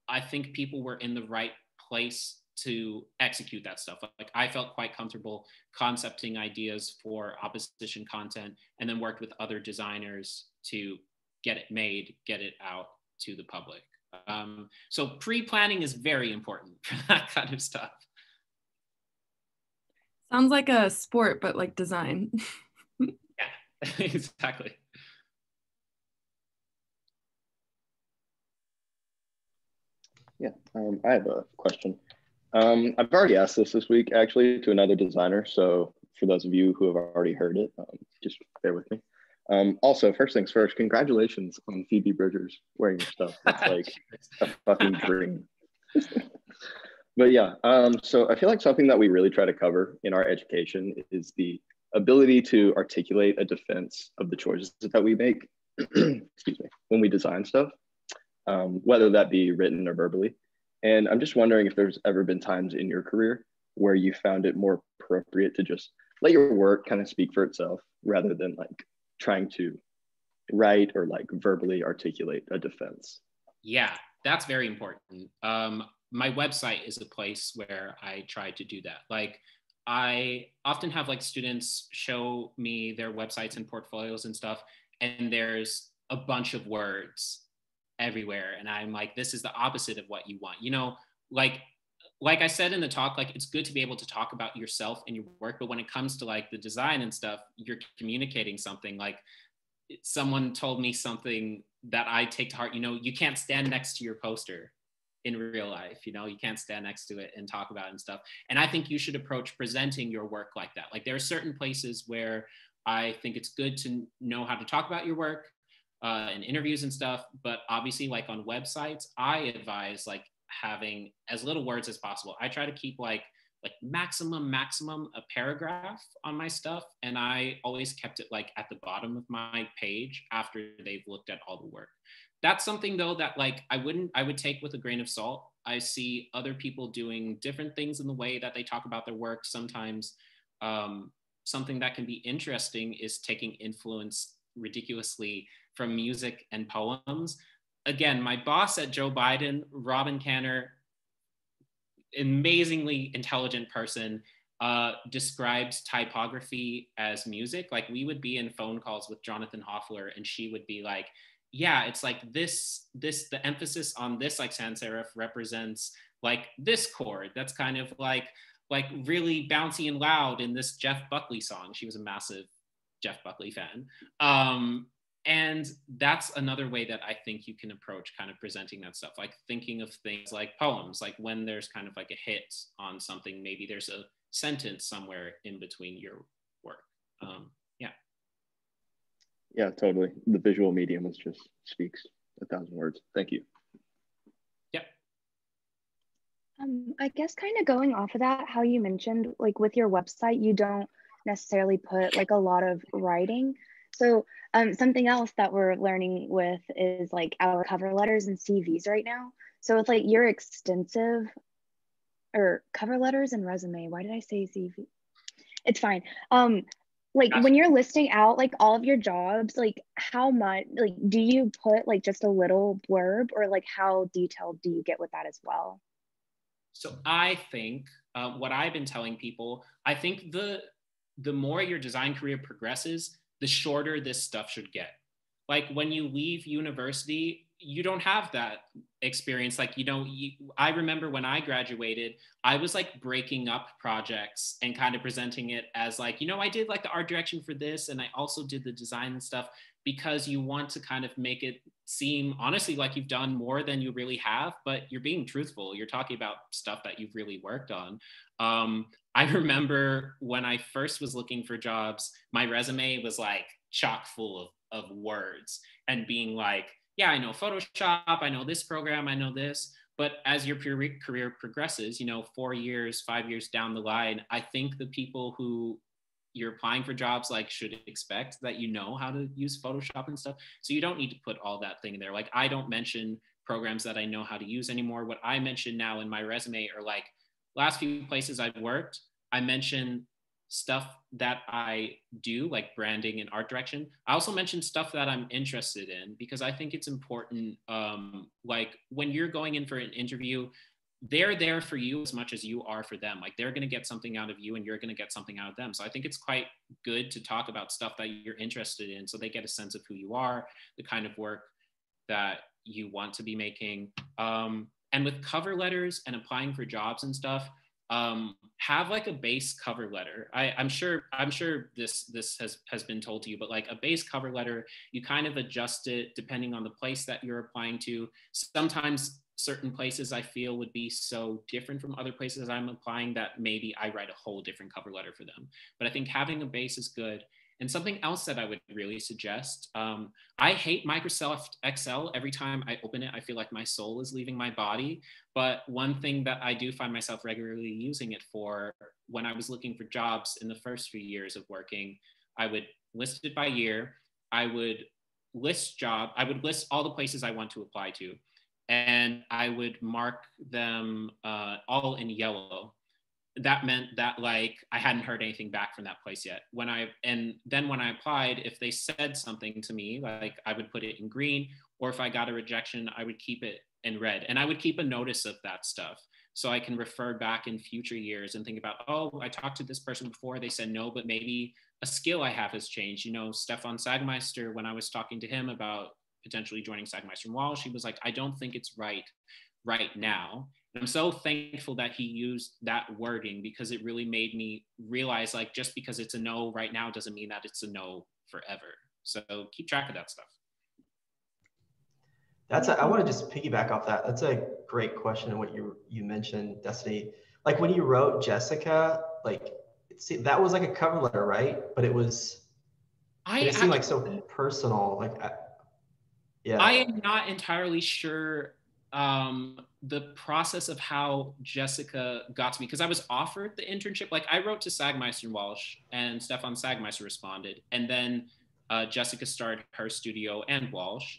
I think people were in the right place to execute that stuff. Like I felt quite comfortable concepting ideas for opposition content, and then worked with other designers to get it made, get it out to the public. So pre-planning is very important for that kind of stuff. Sounds like a sport, but like design. Yeah, exactly. Yeah, I have a question. I've already asked this week, actually, to another designer. So for those of you who have already heard it, just bear with me. Also, first things first, congratulations on Phoebe Bridgers wearing your stuff. That's like a fucking dream. But yeah, so I feel like something that we really try to cover in our education is the ability to articulate a defense of the choices that we make, excuse me, when we design stuff, whether that be written or verbally. And I'm just wondering if there's ever been times in your career where you found it more appropriate to just let your work kind of speak for itself rather than like trying to write or like verbally articulate a defense. Yeah, that's very important. My website is a place where I try to do that. Like I often have like students show me their websites and portfolios and stuff, and there's a bunch of words everywhere. And I'm like, this is the opposite of what you want. You know, like I said in the talk, like it's good to be able to talk about yourself and your work, but when it comes to like the design and stuff, you're communicating something. Like someone told me something that I take to heart, you know, you can't stand next to your poster. in real life. You know, you can't stand next to it and talk about it and stuff. And I think you should approach presenting your work like that. Like there are certain places where I think it's good to know how to talk about your work in interviews and stuff. But obviously, like on websites, I advise like having as little words as possible. I try to keep like maximum a paragraph on my stuff, and I always kept it like at the bottom of my page after they've looked at all the work. That's something though that like I would take with a grain of salt. I see other people doing different things in the way that they talk about their work. Sometimes something that can be interesting is taking influence ridiculously from music and poems. Again, my boss at Joe Biden, Robin Canner, amazingly intelligent person, describes typography as music. Like we would be in phone calls with Jonathan Hoffler and she would be like, yeah, it's like this, the emphasis on this like sans serif represents like this chord. That's kind of like really bouncy and loud in this Jeff Buckley song. She was a massive Jeff Buckley fan. And that's another way that I think you can approach kind of presenting that stuff, like thinking of things like poems, like when there's kind of like a hit on something, maybe there's a sentence somewhere in between your work. Yeah. Yeah, totally. The visual medium is just speaks 1,000 words. Thank you. Yep. I guess kind of going off of that, how you mentioned, like with your website, you don't necessarily put like a lot of writing. So something else that we're learning with is like our cover letters and CVs right now. So it's like your extensive, or cover letters and resume. Why did I say CV? It's fine. Like when you're listing out like all of your jobs, like how much, like do you put like just a little blurb, or like how detailed do you get with that as well? So I think what I've been telling people, I think the more your design career progresses, the shorter this stuff should get. Like when you leave university, you don't have that experience. Like, you know, I remember when I graduated, I was like breaking up projects and kind of presenting it as like, you know, I did like the art direction for this, and I also did the design and stuff, because you want to kind of make it seem honestly like you've done more than you really have, but you're being truthful. You're talking about stuff that you've really worked on. I remember when I first was looking for jobs, my resume was like chock full of words and being like, yeah, I know Photoshop, I know this program, I know this. But as your career progresses, you know, 4 years, 5 years down the line, I think the people who you're applying for jobs like should expect that you know how to use Photoshop and stuff. So you don't need to put all that thing in there. Like I don't mention programs that I know how to use anymore. What I mention now in my resume are like last few places I've worked, I mention stuff that I do, like branding and art direction. I also mention stuff that I'm interested in, because I think it's important. Like when you're going in for an interview, they're there for you as much as you are for them. Like they're going to get something out of you and you're going to get something out of them. So I think it's quite good to talk about stuff that you're interested in, so they get a sense of who you are, the kind of work that you want to be making. And with cover letters and applying for jobs and stuff, have like a base cover letter. I'm sure this has been told to you, but like a base cover letter, you kind of adjust it depending on the place that you're applying to. Sometimes certain places I feel would be so different from other places I'm applying that maybe I write a whole different cover letter for them. But I think having a base is good. And something else that I would really suggest, I hate Microsoft Excel. Every time I open it, I feel like my soul is leaving my body. But one thing that I do find myself regularly using it for, when I was looking for jobs in the first few years of working, I would list it by year. I would list all the places I want to apply to. And I would mark them all in yellow. That meant that like I hadn't heard anything back from that place yet. And then when I applied, if they said something to me, like I would put it in green, or if I got a rejection, I would keep it in red. And I would keep a notice of that stuff, so I can refer back in future years and think about, oh, I talked to this person before, they said no, but maybe a skill I have has changed. You know, Stefan Sagmeister, when I was talking to him about potentially joining Sagmeister and Walsh, he was like, I don't think it's right now. And I'm so thankful that he used that wording, because it really made me realize, like, just because it's a no right now doesn't mean that it's a no forever. So keep track of that stuff. I want to just piggyback off that. That's a great question. And what you mentioned, Destiny, like when you wrote Jessica, like that was like a cover letter, right? But it seemed like so personal. Like, yeah. I am not entirely sure the process of how Jessica got to me, because I was offered the internship. Like I wrote to Sagmeister and Walsh, and Stefan Sagmeister responded, and then Jessica started her studio and Walsh.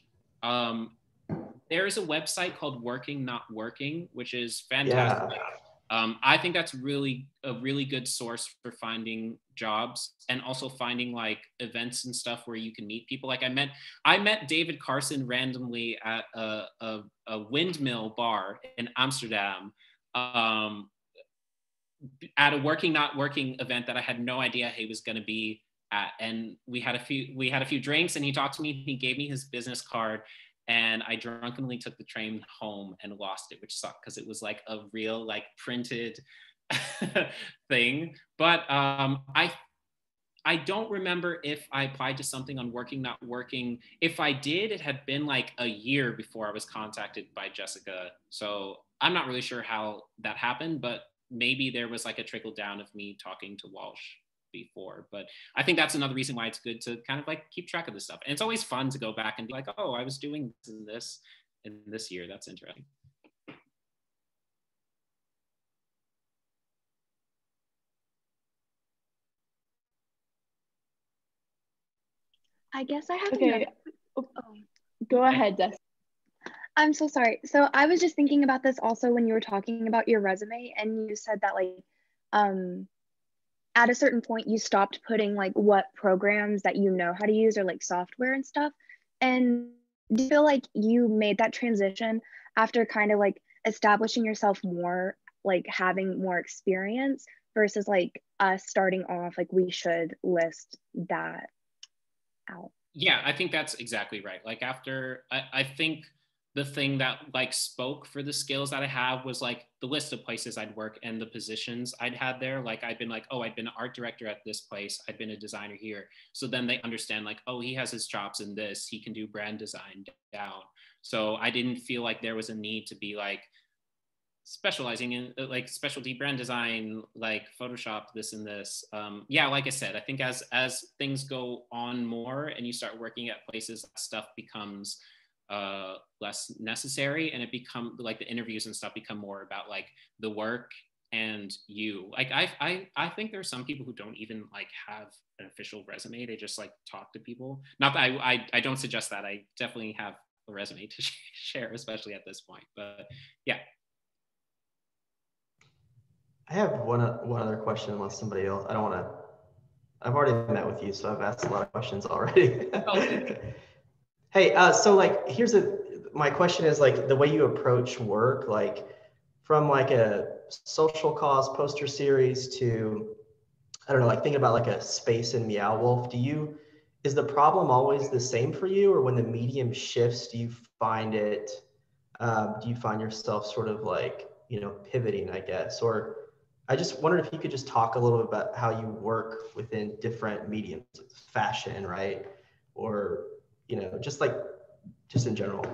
There is a website called Working Not Working, which is fantastic. Yeah. I think that's a really good source for finding jobs, and also finding like events and stuff where you can meet people. Like I met David Carson randomly at a windmill bar in Amsterdam, at a Working Not Working event that I had no idea he was going to be at. And we had a few drinks, and he talked to me. He gave me his business card. And I drunkenly took the train home and lost it, which sucked because it was like a real like printed thing. But I don't remember if I applied to something on Working Not Working. If I did, it had been like a year before I was contacted by Jessica. So I'm not really sure how that happened, but maybe there was like a trickle down of me talking to Walsh before. But I think that's another reason why it's good to kind of like keep track of this stuff. And it's always fun to go back and be like, oh, I was doing this in this year. That's interesting. I guess I have okay. Go ahead, Des. I'm so sorry. So I was just thinking about this also when you were talking about your resume, and you said that like at a certain point you stopped putting like what programs that you know how to use, or like software and stuff. And do you feel like you made that transition after kind of like establishing yourself more, like having more experience, versus like us starting off, like we should list that out? Yeah, I think that's exactly right. Like after, I think the thing that like spoke for the skills that I have was like the list of places I'd work and the positions I'd had there. Like I'd been like, oh, I'd been an art director at this place. I'd been a designer here. So then they understand like, oh, he has his chops in this. He can do brand design down. So I didn't feel like there was a need to be like specializing in like specialty brand design, like Photoshop, this and this. Yeah, like I said, I think as things go on more and you start working at places, stuff becomes less necessary, and it become like the interviews and stuff become more about like the work and you. Like I think there's some people who don't even like have an official resume. They just like talk to people. Not that I don't suggest that. I definitely have a resume to share, especially at this point. But yeah. I have one other question, unless somebody else. I've already met with you, so I've asked a lot of questions already. Hey, so like my question is like the way you approach work, like from like a social cause poster series to, I don't know, like thinking about like a space in Meow Wolf. Is the problem always the same for you, or when the medium shifts, do you find yourself sort of like, pivoting, I guess? Or I just wondered if you could just talk a little bit about how you work within different mediums, like fashion, right? Or, just in general.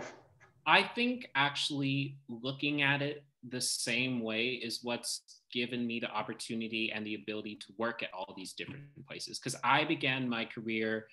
I think actually looking at it the same way is what's given me the opportunity and the ability to work at all these different places. Because I began my career,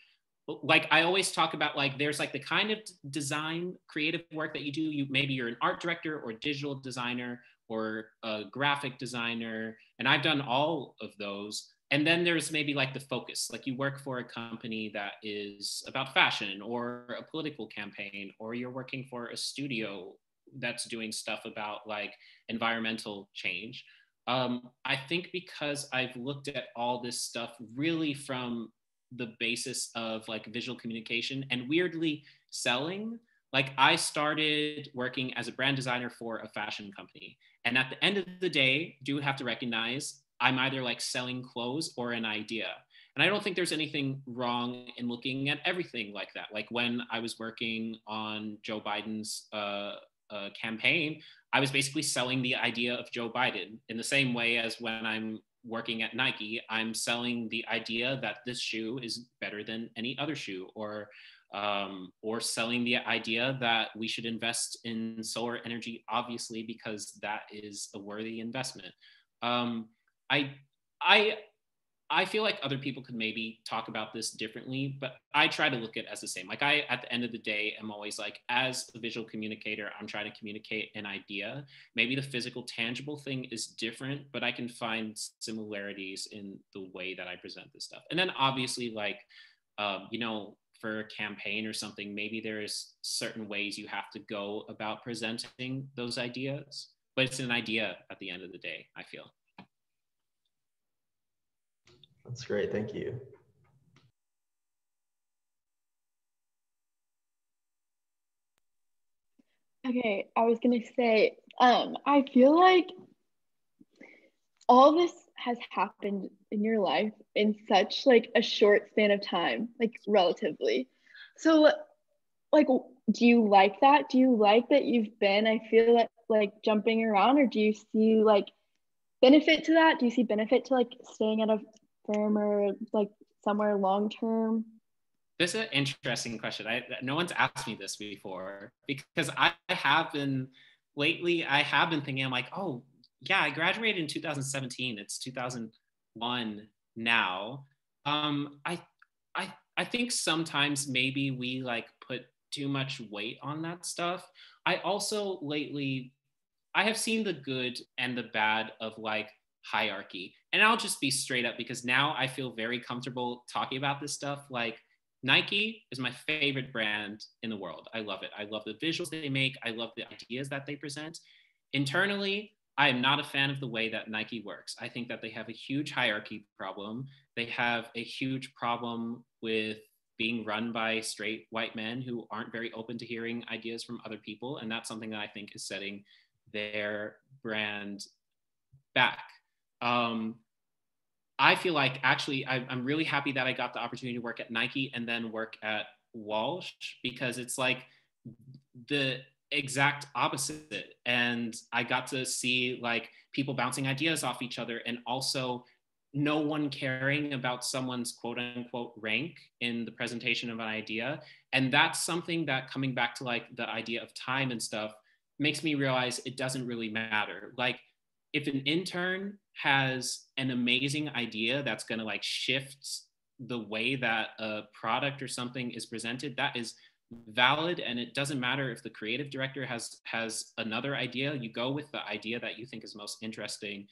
like I always talk about, like there's like the kind of design, creative work that you do. Maybe you're an art director or digital designer or a graphic designer, and I've done all of those. And then there's maybe like the focus, like you work for a company that is about fashion or a political campaign, or you're working for a studio that's doing stuff about like environmental change. I think because I've looked at all this stuff really from the basis of like visual communication and weirdly selling. Like I started working as a brand designer for a fashion company. And at the end of the day, do have to recognize I'm either like selling clothes or an idea. And I don't think there's anything wrong in looking at everything like that. Like when I was working on Joe Biden's campaign, I was basically selling the idea of Joe Biden, in the same way as when I'm working at Nike, I'm selling the idea that this shoe is better than any other shoe. Or or selling the idea that we should invest in solar energy, obviously, because that is a worthy investment. I feel like other people could maybe talk about this differently, but I try to look at it as the same. Like at the end of the day, I'm always like, as a visual communicator, I'm trying to communicate an idea. Maybe the physical, tangible thing is different, but I can find similarities in the way that I present this stuff. And then obviously, like, you know, for a campaign or something, maybe there's certain ways you have to go about presenting those ideas, but it's an idea at the end of the day, I feel. That's great, thank you. Okay, I was gonna say, I feel like all this has happened in your life in such like a short span of time, like relatively. So like, do you like that? Do you like that you've been, I feel like jumping around, or do you see like benefit to that? Do you see benefit to like staying at a firm or like somewhere long term? This is an interesting question. No one's asked me this before, because I have been thinking, I'm like, oh yeah, I graduated in 2017. It's 2001 now. I think sometimes maybe we like put too much weight on that stuff. I also lately, I have seen the good and the bad of like hierarchy. And I'll just be straight up, because now I feel very comfortable talking about this stuff. Like, Nike is my favorite brand in the world. I love it. I love the visuals they make. I love the ideas that they present. Internally, I am not a fan of the way that Nike works. I think that they have a huge hierarchy problem. They have a huge problem with being run by straight white men who aren't very open to hearing ideas from other people. And that's something that I think is setting their brand back. I feel like actually I'm really happy that I got the opportunity to work at Nike and then work at Walsh, because it's like the exact opposite. And I got to see like people bouncing ideas off each other, and also no one caring about someone's quote unquote rank in the presentation of an idea. And that's something that, coming back to like the idea of time and stuff, makes me realize it doesn't really matter. Like, if an intern has an amazing idea that's going to like shift the way that a product or something is presented, that is valid. And it doesn't matter if the creative director has another idea. You go with the idea that you think is most interesting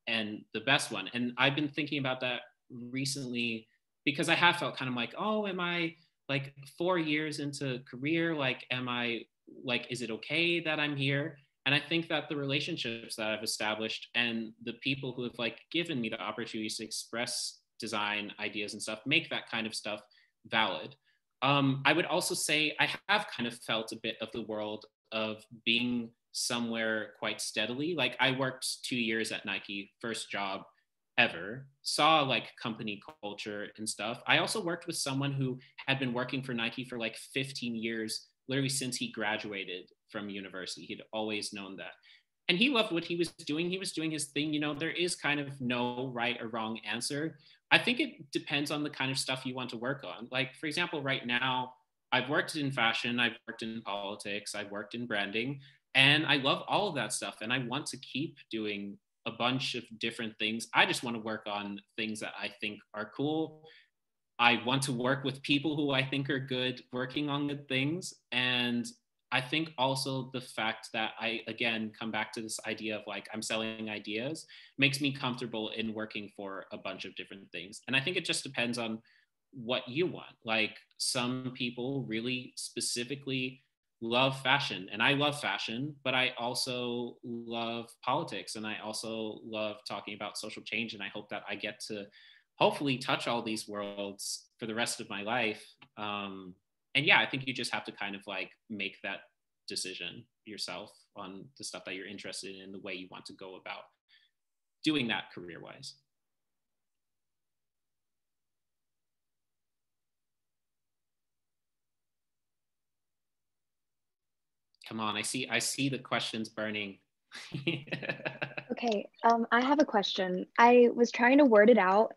and the best one. And I've been thinking about that recently, because I have felt kind of like, oh, am I like 4 years into career? Like, am I like, is it okay that I'm here? And I think that the relationships that I've established and the people who have like given me the opportunities to express design ideas and stuff make that kind of stuff valid. I would also say I have kind of felt a bit of the world of being somewhere quite steadily. Like, I worked 2 years at Nike, first job ever, saw like company culture and stuff. I also worked with someone who had been working for Nike for like 15 years, literally since he graduated from university. He'd always known that. And he loved what he was doing. He was doing his thing. You know, there is kind of no right or wrong answer. I think it depends on the kind of stuff you want to work on. Like, for example, right now, I've worked in fashion, I've worked in politics, I've worked in branding, and I love all of that stuff. And I want to keep doing a bunch of different things. I just want to work on things that I think are cool. I want to work with people who I think are good working on good things. And I think also the fact that I, again, come back to this idea of like, I'm selling ideas, makes me comfortable in working for a bunch of different things. And I think it just depends on what you want. Like, some people really specifically love fashion, and I love fashion, but I also love politics, and I also love talking about social change. And I hope that I get to hopefully touch all these worlds for the rest of my life. And yeah, I think you just have to kind of like make that decision yourself on the stuff that you're interested in, the way you want to go about doing that career-wise. Come on, I see the questions burning. Okay, I have a question. I was trying to word it out,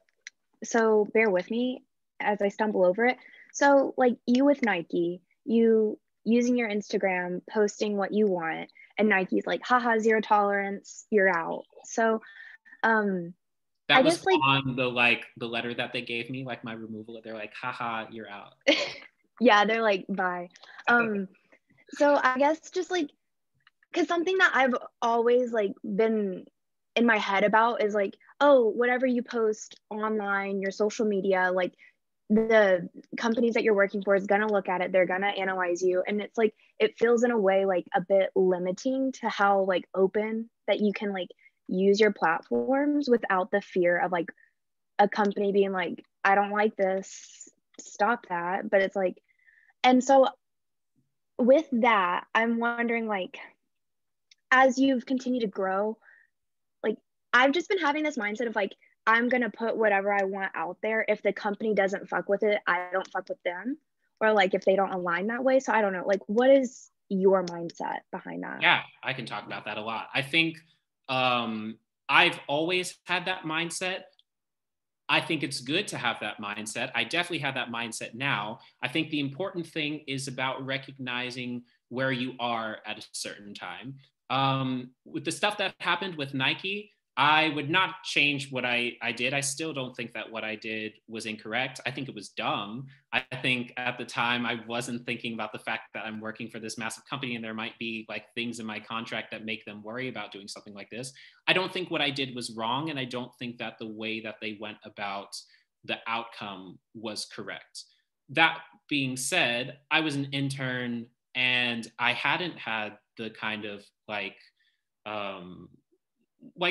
so bear with me as I stumble over it. So like you with Nike, you using your Instagram, posting what you want, and Nike's like, haha, zero tolerance, you're out. So that I was guess like on the letter that they gave me, like my removal. They're like, haha, you're out. yeah, they're like, bye. So I guess just like, because something that I've always like been in my head about is like, oh, whatever you post online, your social media, like the companies that you're working for is gonna look at it, they're gonna analyze you. And it's like, it feels in a way like a bit limiting to how like open that you can like use your platforms without the fear of like a company being like, I don't like this, stop that. But it's like, and so with that, I'm wondering like, as you've continued to grow, like I've just been having this mindset of like, I'm gonna put whatever I want out there. If the company doesn't fuck with it, I don't fuck with them. Or like if they don't align that way. So I don't know, like what is your mindset behind that? Yeah, I can talk about that a lot. I think I've always had that mindset. I think it's good to have that mindset. I definitely have that mindset now. I think the important thing is about recognizing where you are at a certain time. With the stuff that happened with Nike, I would not change what I did. I still don't think that what I did was incorrect. I think it was dumb. I think at the time I wasn't thinking about the fact that I'm working for this massive company and there might be like things in my contract that make them worry about doing something like this. I don't think what I did was wrong. And I don't think that the way that they went about the outcome was correct. That being said, I was an intern and I hadn't had the kind of like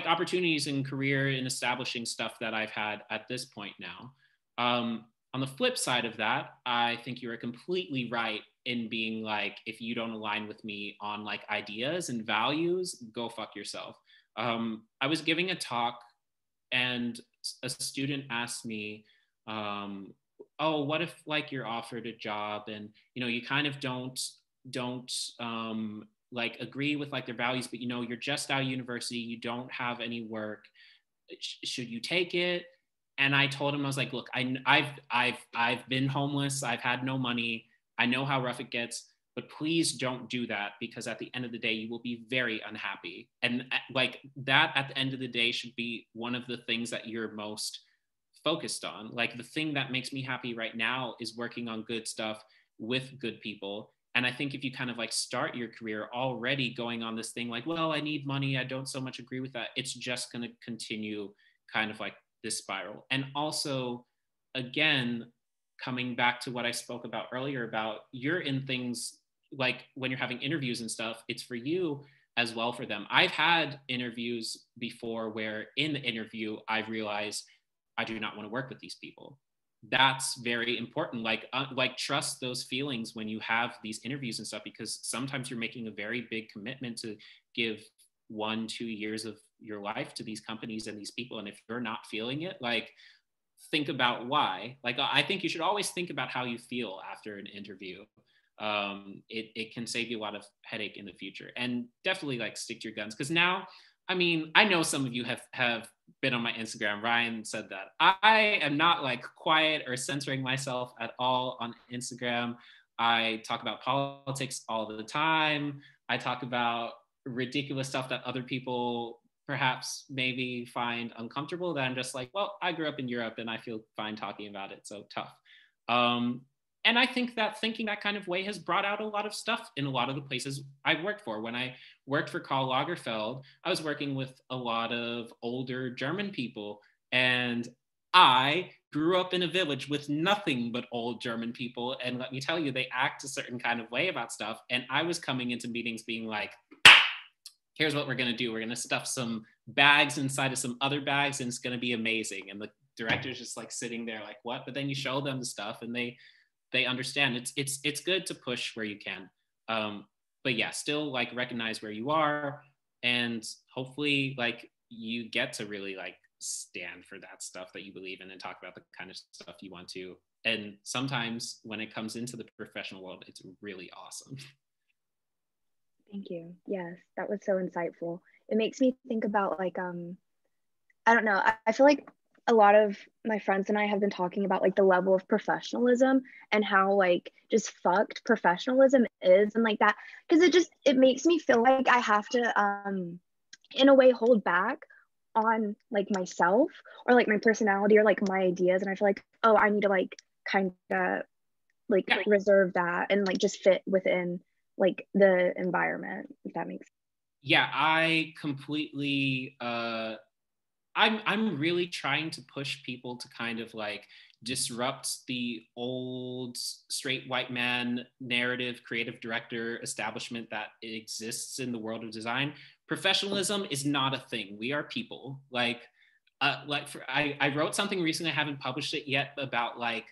opportunities in career in establishing stuff that I've had at this point now. On the flip side of that, I think you are completely right in being like, if you don't align with me on like ideas and values, go fuck yourself. I was giving a talk and a student asked me, oh, what if like you're offered a job and you know you kind of don't like agree with like their values, but you know you're just out of university, you don't have any work, should you take it? And I told him, I was like, look, I've been homeless, I've had no money, I know how rough it gets, but please don't do that, because at the end of the day you will be very unhappy. And like that at the end of the day should be one of the things that you're most focused on. Like the thing that makes me happy right now is working on good stuff with good people. And I think if you kind of like start your career already going on this thing like, well, I need money, I don't so much agree with that, it's just going to continue kind of like this spiral. And also, again, coming back to what I spoke about earlier about you're in things like when you're having interviews and stuff, it's for you as well for them. I've had interviews before where in the interview, I realized I do not want to work with these people. That's very important. Like trust those feelings when you have these interviews and stuff, because sometimes you're making a very big commitment to give 1-2 years of your life to these companies and these people. And if you're not feeling it, like think about why. Like I think you should always think about how you feel after an interview. It can save you a lot of headache in the future. And definitely like stick to your guns, because now, I mean, I know some of you have been on my Instagram. Ryan said that. I am not like quiet or censoring myself at all on Instagram. I talk about politics all the time. I talk about ridiculous stuff that other people perhaps maybe find uncomfortable, that I'm just like, well, I grew up in Europe and I feel fine talking about it, so tough. And I think that thinking that kind of way has brought out a lot of stuff in a lot of the places I've worked for. When I worked for Karl Lagerfeld, I was working with a lot of older German people. And I grew up in a village with nothing but old German people. And let me tell you, they act a certain kind of way about stuff. And I was coming into meetings being like, here's what we're going to do. We're going to stuff some bags inside of some other bags and it's going to be amazing. And the director's just like sitting there like, what? But then you show them the stuff and they understand. It's good to push where you can. But yeah, still like recognize where you are, and hopefully like you get to really like stand for that stuff that you believe in and talk about the kind of stuff you want to. And sometimes when it comes into the professional world, it's really awesome. Thank you. Yes, that was so insightful. It makes me think about like, I don't know, I feel like a lot of my friends and I have been talking about like the level of professionalism and how like just fucked professionalism is and like that, because it makes me feel like I have to in a way hold back on like myself or like my personality or like my ideas, and I feel like, oh, I need to like kind of like reserve that and like just fit within like the environment, if that makes sense. Yeah, I completely I'm really trying to push people to kind of like disrupt the old straight white man narrative, creative director establishment that exists in the world of design. Professionalism is not a thing. We are people. I wrote something recently, I haven't published it yet, about like,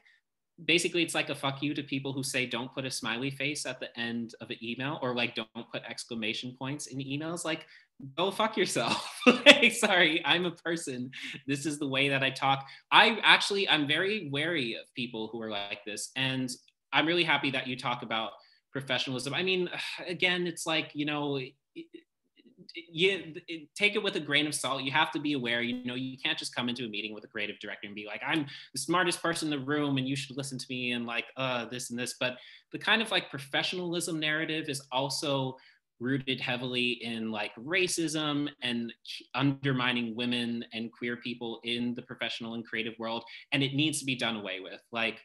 basically it's like a fuck you to people who say don't put a smiley face at the end of an email, or like don't put exclamation points in emails. Like, go fuck yourself. Like, sorry, I'm a person. This is the way that I talk. I'm very wary of people who are like this. And I'm really happy that you talk about professionalism. I mean, again, it's like, you know, take it with a grain of salt. You have to be aware, you know, you can't just come into a meeting with a creative director and be like, I'm the smartest person in the room and you should listen to me and like this and this. But the kind of like professionalism narrative is also rooted heavily in like racism and undermining women and queer people in the professional and creative world, and it needs to be done away with. Like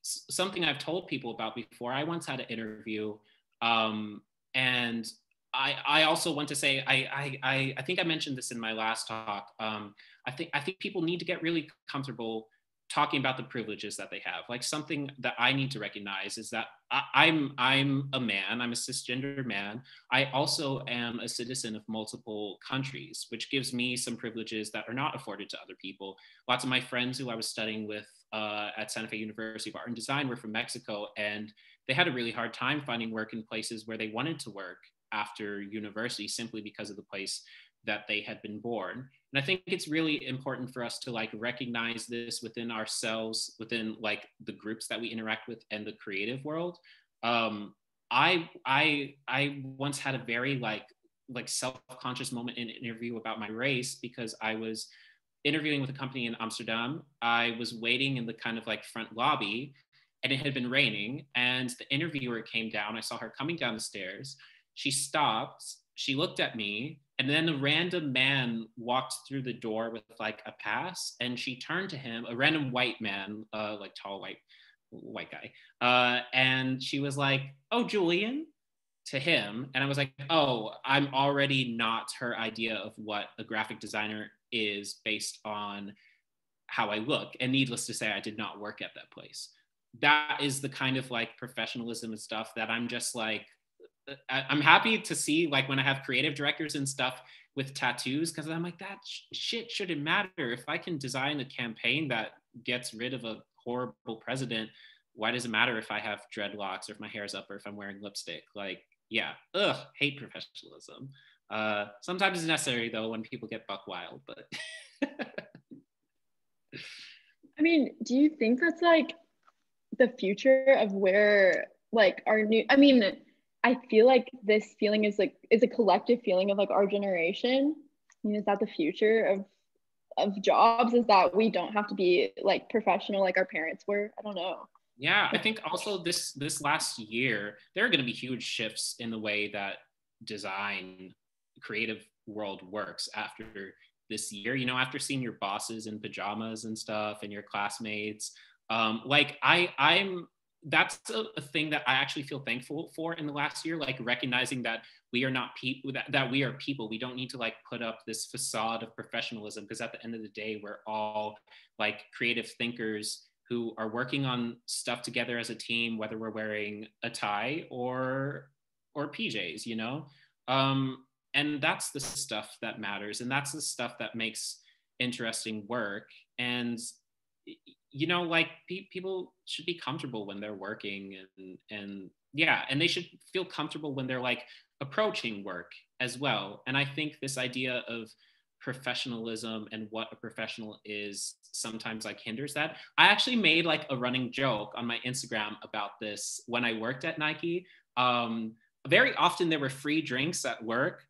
something I've told people about before, I once had an interview and I also want to say, I think I mentioned this in my last talk. I think people need to get really comfortable talking about the privileges that they have. Like, something that I need to recognize is that I'm a man, I'm a cisgender man. I also am a citizen of multiple countries, which gives me some privileges that are not afforded to other people. Lots of my friends who I was studying with at Santa Fe University of Art and Design were from Mexico, and they had a really hard time finding work in places where they wanted to work after university, simply because of the place that they had been born. And I think it's really important for us to like recognize this within ourselves, within like the groups that we interact with and the creative world. I once had a very like self-conscious moment in an interview about my race, because I was interviewing with a company in Amsterdam. I was waiting in the kind of like front lobby, and it had been raining, and the interviewer came down. I saw her coming down the stairs. She stopped, she looked at me, and then a random man walked through the door with like a pass, and she turned to him, a random white man, like tall white guy. And she was like, "Oh, Julian," to him. And I was like, oh, I'm already not her idea of what a graphic designer is based on how I look. And needless to say, I did not work at that place. That is the kind of like professionalism and stuff that I'm just like, I'm happy to see like when I have creative directors and stuff with tattoos, because I'm like, that shit shouldn't matter. If I can design a campaign that gets rid of a horrible president, why does it matter if I have dreadlocks or if my hair's up or if I'm wearing lipstick? Like, yeah, hate professionalism. Sometimes it's necessary though when people get buck wild, but. I mean, do you think that's like the future of where like our new, I mean, I feel like this feeling is a collective feeling of like our generation. I mean, is that the future of jobs? Is that we don't have to be like professional like our parents were? I don't know. Yeah, I think also this last year, there are going to be huge shifts in the way that design, creative world works after this year. You know, after seeing your bosses in pajamas and stuff and your classmates, I'm that's a thing that I actually feel thankful for in the last year, like recognizing that we are not people, that we are people. We don't need to like put up this facade of professionalism, because at the end of the day, we're all like creative thinkers who are working on stuff together as a team, whether we're wearing a tie or PJs, you know? And that's the stuff that matters. And that's the stuff that makes interesting work. And you know, like people should be comfortable when they're working, and yeah, and they should feel comfortable when they're like approaching work as well. And I think this idea of professionalism and what a professional is sometimes like hinders that. I actually made like a running joke on my Instagram about this when I worked at Nike. Very often there were free drinks at work,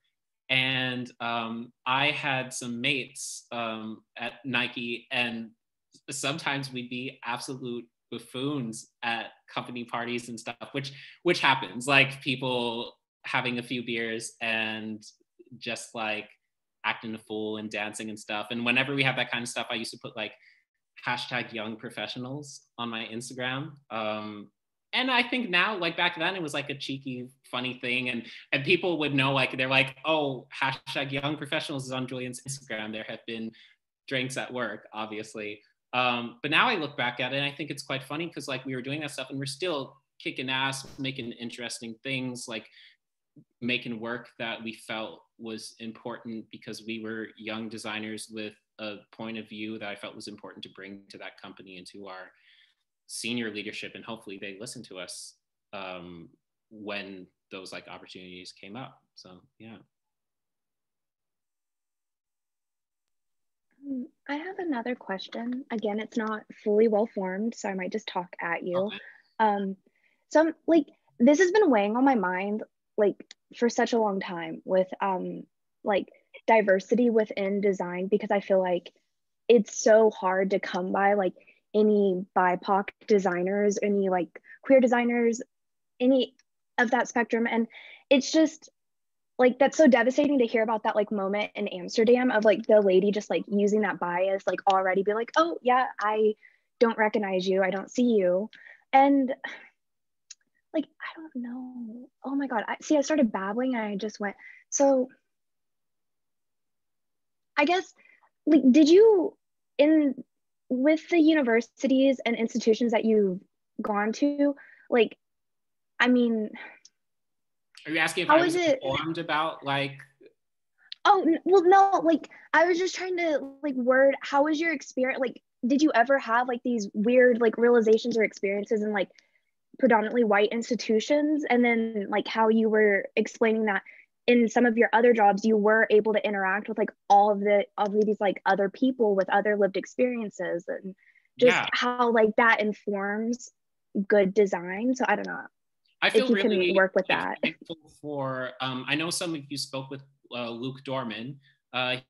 And I had some mates at Nike, and sometimes we'd be absolute buffoons at company parties and stuff, which happens, like people having a few beers and just like acting a fool and dancing and stuff. And whenever we have that kind of stuff, I used to put like #youngprofessionals on my Instagram. And I think now, like back then, it was like a cheeky, funny thing, and people would know, like they're like, oh, #youngprofessionals is on Julian's Instagram. There have been drinks at work, obviously. But now I look back at it and I think it's quite funny because like we were doing that stuff and we're still kicking ass, making interesting things, like making work that we felt was important because we were young designers with a point of view that I felt was important to bring to that company and to our senior leadership, and hopefully they listen to us when those like opportunities came up. So yeah. I have another question. Again, it's not fully well formed, so I might just talk at you. Okay. So I'm, like, this has been weighing on my mind like for such a long time with like diversity within design, because I feel like it's so hard to come by like any BIPOC designers, any like queer designers, any of that spectrum. And it's just like, that's so devastating to hear about that like moment in Amsterdam of like the lady just like using that bias, like already be like, oh yeah, I don't recognize you, I don't see you. And like, I don't know. Oh my God. I started babbling and I just went, so I guess, like, did you, with the universities and institutions that you've gone to, like, I mean, are you asking if I was informed about like? Oh, well, no, like, I was just trying to like word, how was your experience? Like, did you ever have like these weird like realizations or experiences in like predominantly white institutions, and then like how you were explaining that in some of your other jobs you were able to interact with like all of these like other people with other lived experiences, and just how like that informs good design. So I don't know, I feel if you really can work with that. For I know some of you spoke with Luke Dorman.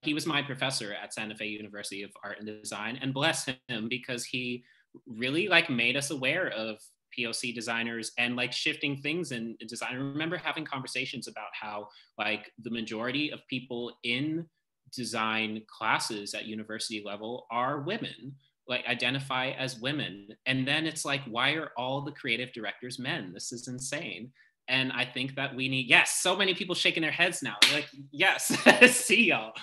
He was my professor at Santa Fe University of Art and Design, and bless him, because he really like made us aware of POC designers and like shifting things in design. I remember having conversations about how like the majority of people in design classes at university level are women, like identify as women. And then it's like, why are all the creative directors men? This is insane. And I think that we need, yes, so many people shaking their heads now. Like, yes, see y'all.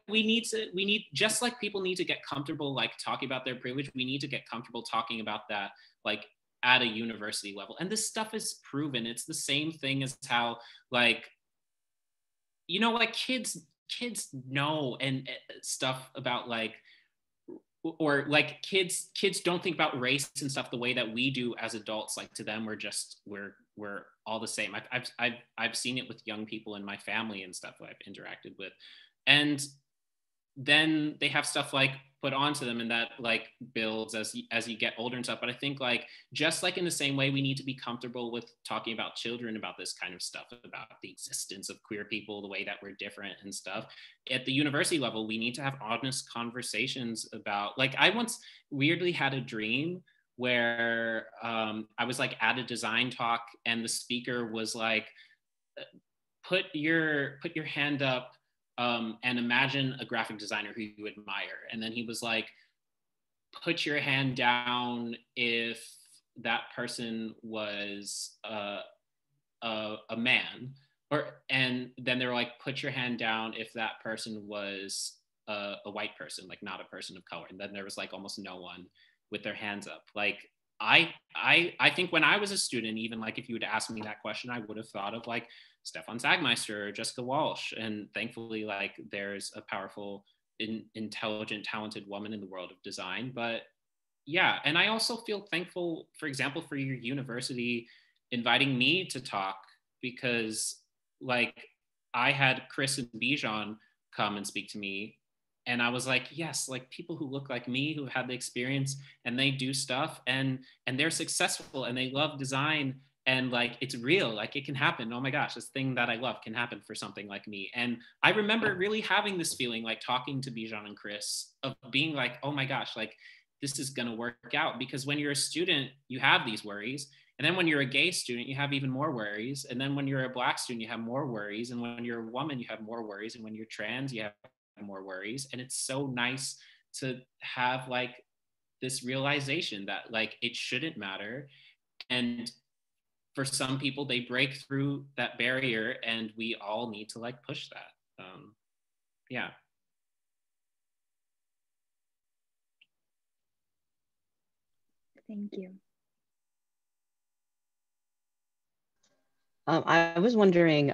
We need, just like people need to get comfortable, like talking about their privilege, we need to get comfortable talking about that, like at a university level. And this stuff is proven. It's the same thing as how, like, you know, like kids know and stuff about like, or like kids don't think about race and stuff the way that we do as adults. Like to them, we're all the same. I've seen it with young people in my family and stuff that I've interacted with, and then they have stuff like put onto them, and that like builds as you get older and stuff. But I think like just like in the same way we need to be comfortable with talking about children about this kind of stuff, about the existence of queer people, the way that we're different and stuff. At the university level, we need to have honest conversations about, like, I once weirdly had a dream where I was like at a design talk and the speaker was like, put your hand up and imagine a graphic designer who you admire. And then he was like, put your hand down if that person was a man. And then they were like, put your hand down if that person was a white person, like not a person of color. And then there was like almost no one with their hands up. Like, I think when I was a student, even like if you would ask me that question, I would have thought of like Stefan Sagmeister or Jessica Walsh. And thankfully, like there's a powerful, intelligent, talented woman in the world of design. But yeah, and I also feel thankful, for example, for your university inviting me to talk, because like I had Chris and Bijan come and speak to me. And I was like, yes, like people who look like me, who had the experience and they do stuff and they're successful and they love design and like it's real, like it can happen. Oh my gosh, this thing that I love can happen for something like me. And I remember really having this feeling, like talking to Bijan and Chris, of being like, oh my gosh, like this is going to work out. Because when you're a student, you have these worries, and then when you're a gay student, you have even more worries, and then when you're a Black student, you have more worries, and when you're a woman, you have more worries, and when you're trans, you have more worries. And it's so nice to have like this realization that like it shouldn't matter. And for some people, they break through that barrier, and we all need to like push that. Yeah. Thank you. I was wondering,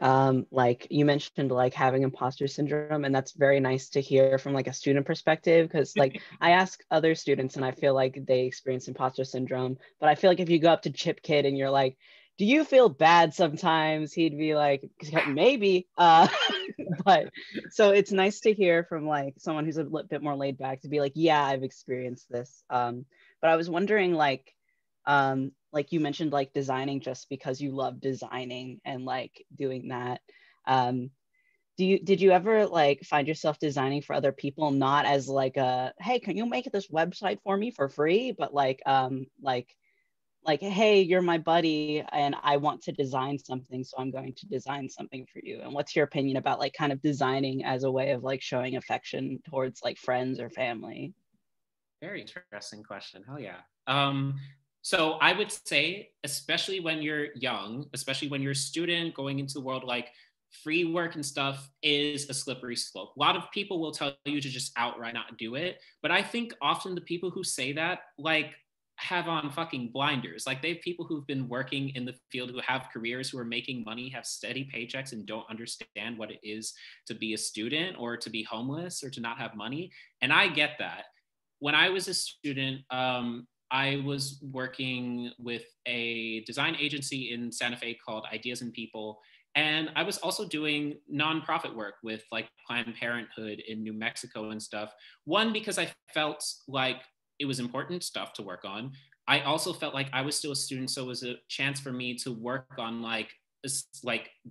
like you mentioned, like having imposter syndrome, and that's very nice to hear from like a student perspective, because like I ask other students and I feel like they experience imposter syndrome, but I feel like if you go up to Chip Kid and you're like, do you feel bad sometimes? He'd be like, maybe. But so it's nice to hear from like someone who's a bit more laid back to be like, yeah, I've experienced this. But I was wondering like you mentioned, like designing just because you love designing and like doing that. Did you ever like find yourself designing for other people, not as like a, hey, can you make this website for me for free? But like, hey, you're my buddy and I want to design something, so I'm going to design something for you. And what's your opinion about like kind of designing as a way of like showing affection towards like friends or family? Very interesting question. Hell yeah. So I would say, especially when you're young, especially when you're a student going into the world, like free work and stuff is a slippery slope. A lot of people will tell you to just outright not do it. But I think often the people who say that, like, have on fucking blinders. Like they have people who've been working in the field, who have careers, who are making money, have steady paychecks, and don't understand what it is to be a student or to be homeless or to not have money. And I get that. When I was a student, I was working with a design agency in Santa Fe called Ideas and People. And I was also doing nonprofit work with like Planned Parenthood in New Mexico and stuff. One, because I felt like it was important stuff to work on. I also felt like I was still a student, so it was a chance for me to work on like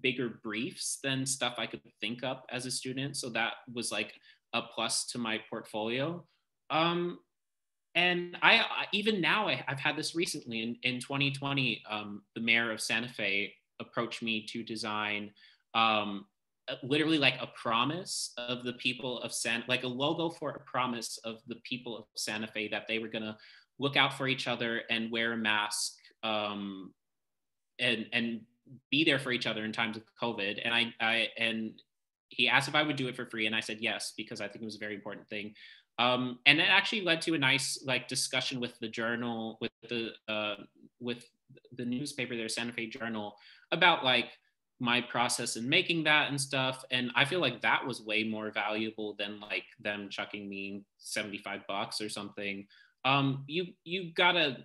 bigger briefs than stuff I could think up as a student. So that was like a plus to my portfolio. And I even now I've had this recently in 2020. The mayor of Santa Fe approached me to design literally like a promise of the people of like a logo for a promise of the people of Santa Fe, that they were gonna look out for each other and wear a mask and be there for each other in times of COVID. And he asked if I would do it for free, and I said yes, because I think it was a very important thing. And it actually led to a nice like discussion with the journal, with the newspaper there, Santa Fe Journal, about like my process in making that and stuff. And I feel like that was way more valuable than like them chucking me $75 or something. You gotta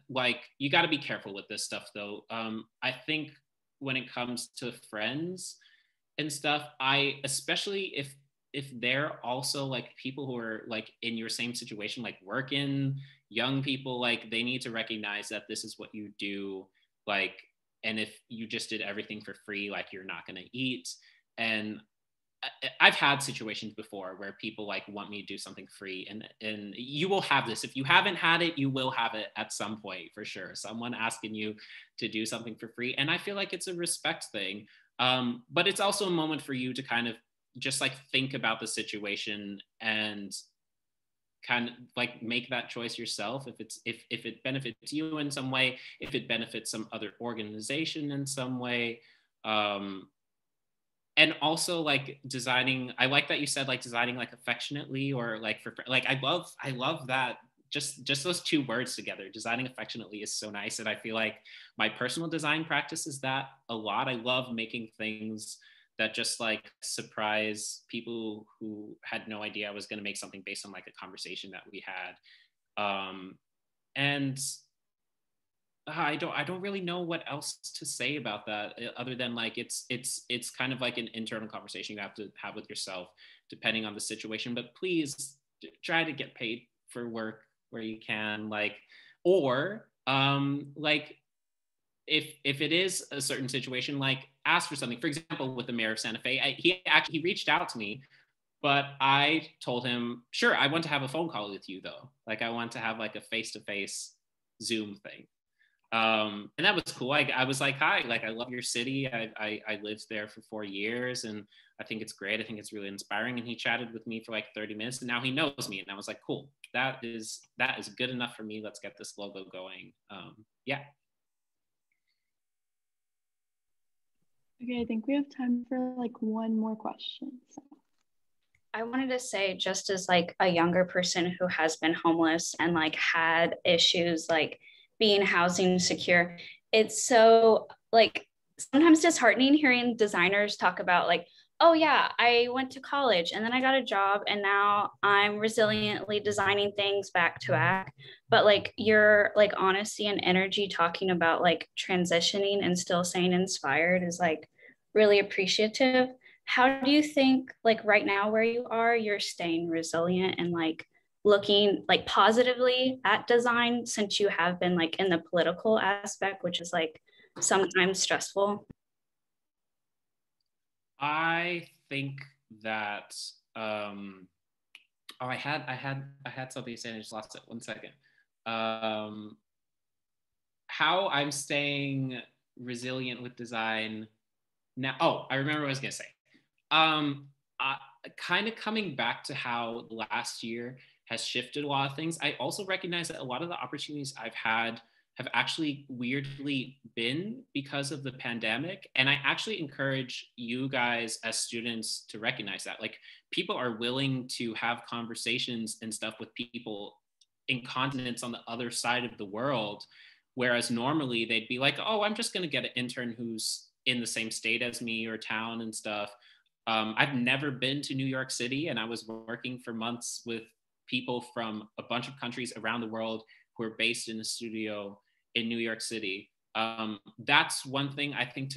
be careful with this stuff though. I think when it comes to friends and stuff, especially if they're also like people who are like in your same situation, like working, young people, like they need to recognize that this is what you do. Like, and if you just did everything for free, like you're not gonna eat. And I've had situations before where people like want me to do something free, and you will have this. If you haven't had it, you will have it at some point for sure. Someone asking you to do something for free. And I feel like it's a respect thing. But it's also a moment for you to kind of just like think about the situation and kind of like make that choice yourself, if it benefits you in some way, if it benefits some other organization in some way. And also like designing, I like that you said like designing like affectionately, or like for like I love that. Just those two words together, designing affectionately, is so nice. And I feel like my personal design practice is that a lot. I love making things that just like surprise people who had no idea I was going to make something based on like a conversation that we had. And I don't really know what else to say about that, other than like it's kind of like an internal conversation you have to have with yourself depending on the situation. But please try to get paid for work where you can, like, or like if it is a certain situation, like ask for something. For example, with the mayor of Santa Fe, he reached out to me, but I told him, sure, I want to have a phone call with you though. Like I want to have like a face-to-face Zoom thing. And that was cool. I was like, hi, like I love your city. I lived there for 4 years and I think it's great. I think it's really inspiring. And he chatted with me for like 30 minutes and now he knows me. And I was like, cool, that is good enough for me. Let's get this logo going. Yeah. Okay, I think we have time for like one more question. So. I wanted to say, just as like a younger person who has been homeless and like had issues like being housing secure, it's so like sometimes disheartening hearing designers talk about like, oh yeah, I went to college and then I got a job and now I'm resiliently designing things back to back. But like your like honesty and energy talking about like transitioning and still staying inspired is like really appreciative. How do you think like right now where you are, you're staying resilient and like looking like positively at design since you have been like in the political aspect, which is like sometimes stressful? I think that I had something to say and I just lost it. 1 second. How I'm staying resilient with design now. Oh, I remember what I was gonna say. Kind of coming back to how last year has shifted a lot of things. I also recognize that a lot of the opportunities I've had have actually weirdly been because of the pandemic. And I actually encourage you guys as students to recognize that. Like people are willing to have conversations and stuff with people in continents on the other side of the world. Whereas normally they'd be like, oh, I'm just gonna get an intern who's in the same state as me or town and stuff. I've never been to New York City and I was working for months with people from a bunch of countries around the world who are based in a studio in New York City. That's one thing I think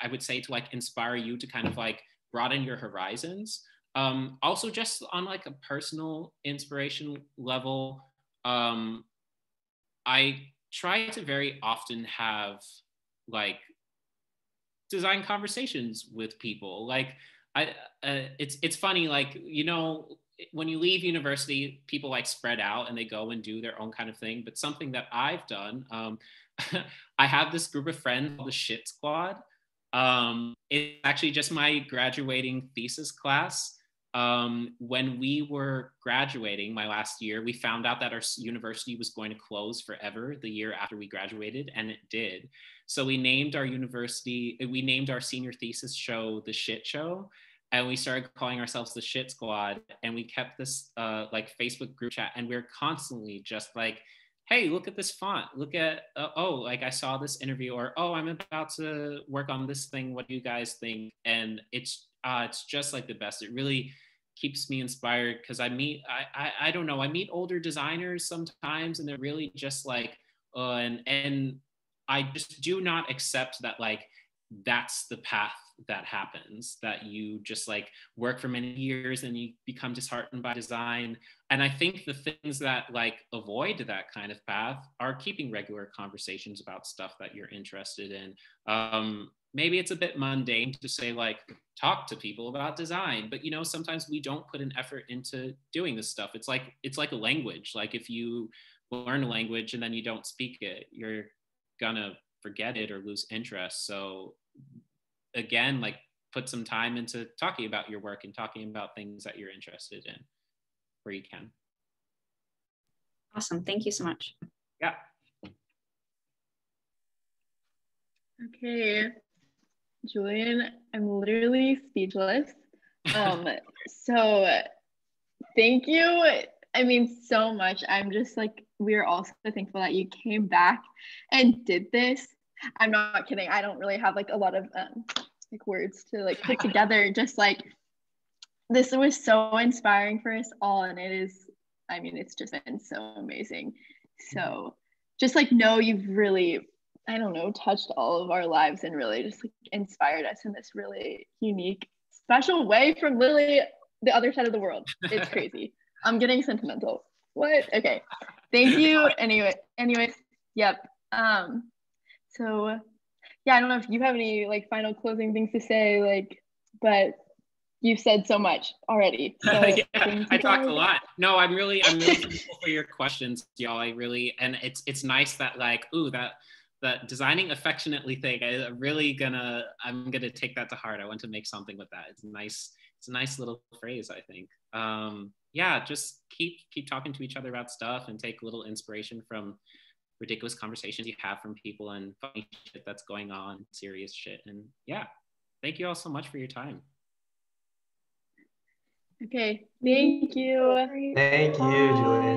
I would say to like inspire you to kind of like broaden your horizons. Also just on like a personal inspiration level, I try to very often have like design conversations with people. Like it's funny, like, you know, when you leave university, people like spread out and they go and do their own kind of thing. But something that I've done, I have this group of friends called the Shit Squad. It's actually just my graduating thesis class. When we were graduating my last year, we found out that our university was going to close forever the year after we graduated, and it did. So we named our senior thesis show the Shit Show, and we started calling ourselves the Shit Squad, and we kept this like Facebook group chat, and we're constantly just like, hey, look at this font, look at, oh, like I saw this interview, or oh, I'm about to work on this thing, what do you guys think? And it's just like the best. It really keeps me inspired because I meet older designers sometimes, and they're really just like, and I just do not accept that like that's the path that happens, that you just like work for many years and you become disheartened by design. And I think the things that like avoid that kind of path are keeping regular conversations about stuff that you're interested in. Maybe it's a bit mundane to say like talk to people about design, but you know, sometimes we don't put an effort into doing this stuff. It's like a language. Like if you learn a language and then you don't speak it, you're gonna forget it or lose interest. So again, like put some time into talking about your work and talking about things that you're interested in where you can. Awesome. Thank you so much. Yeah. Okay, Julian, I'm literally speechless. So thank you. I mean, so much. I'm just like, we're also thankful that you came back and did this. I'm not kidding. I don't really have like a lot of like words to like put together. Just like, this was so inspiring for us all. And it is, I mean, it's just been so amazing. So just like, know you've really, I don't know, touched all of our lives and really just like inspired us in this really unique, special way from literally the other side of the world. It's crazy. I'm getting sentimental. What? Okay. Thank you. Anyway, yep. So yeah, I don't know if you have any like final closing things to say, like, but you've said so much already. So yeah, I guys. talked a lot. No, I'm really thankful for your questions, y'all. And it's nice that like, ooh, that designing affectionately thing. I'm gonna take that to heart. I want to make something with that. It's a nice little phrase, I think. Yeah, just keep talking to each other about stuff and take a little inspiration from ridiculous conversations you have from people and funny shit that's going on, serious shit. And yeah, thank you all so much for your time. Okay, thank you. Thank you, Julian.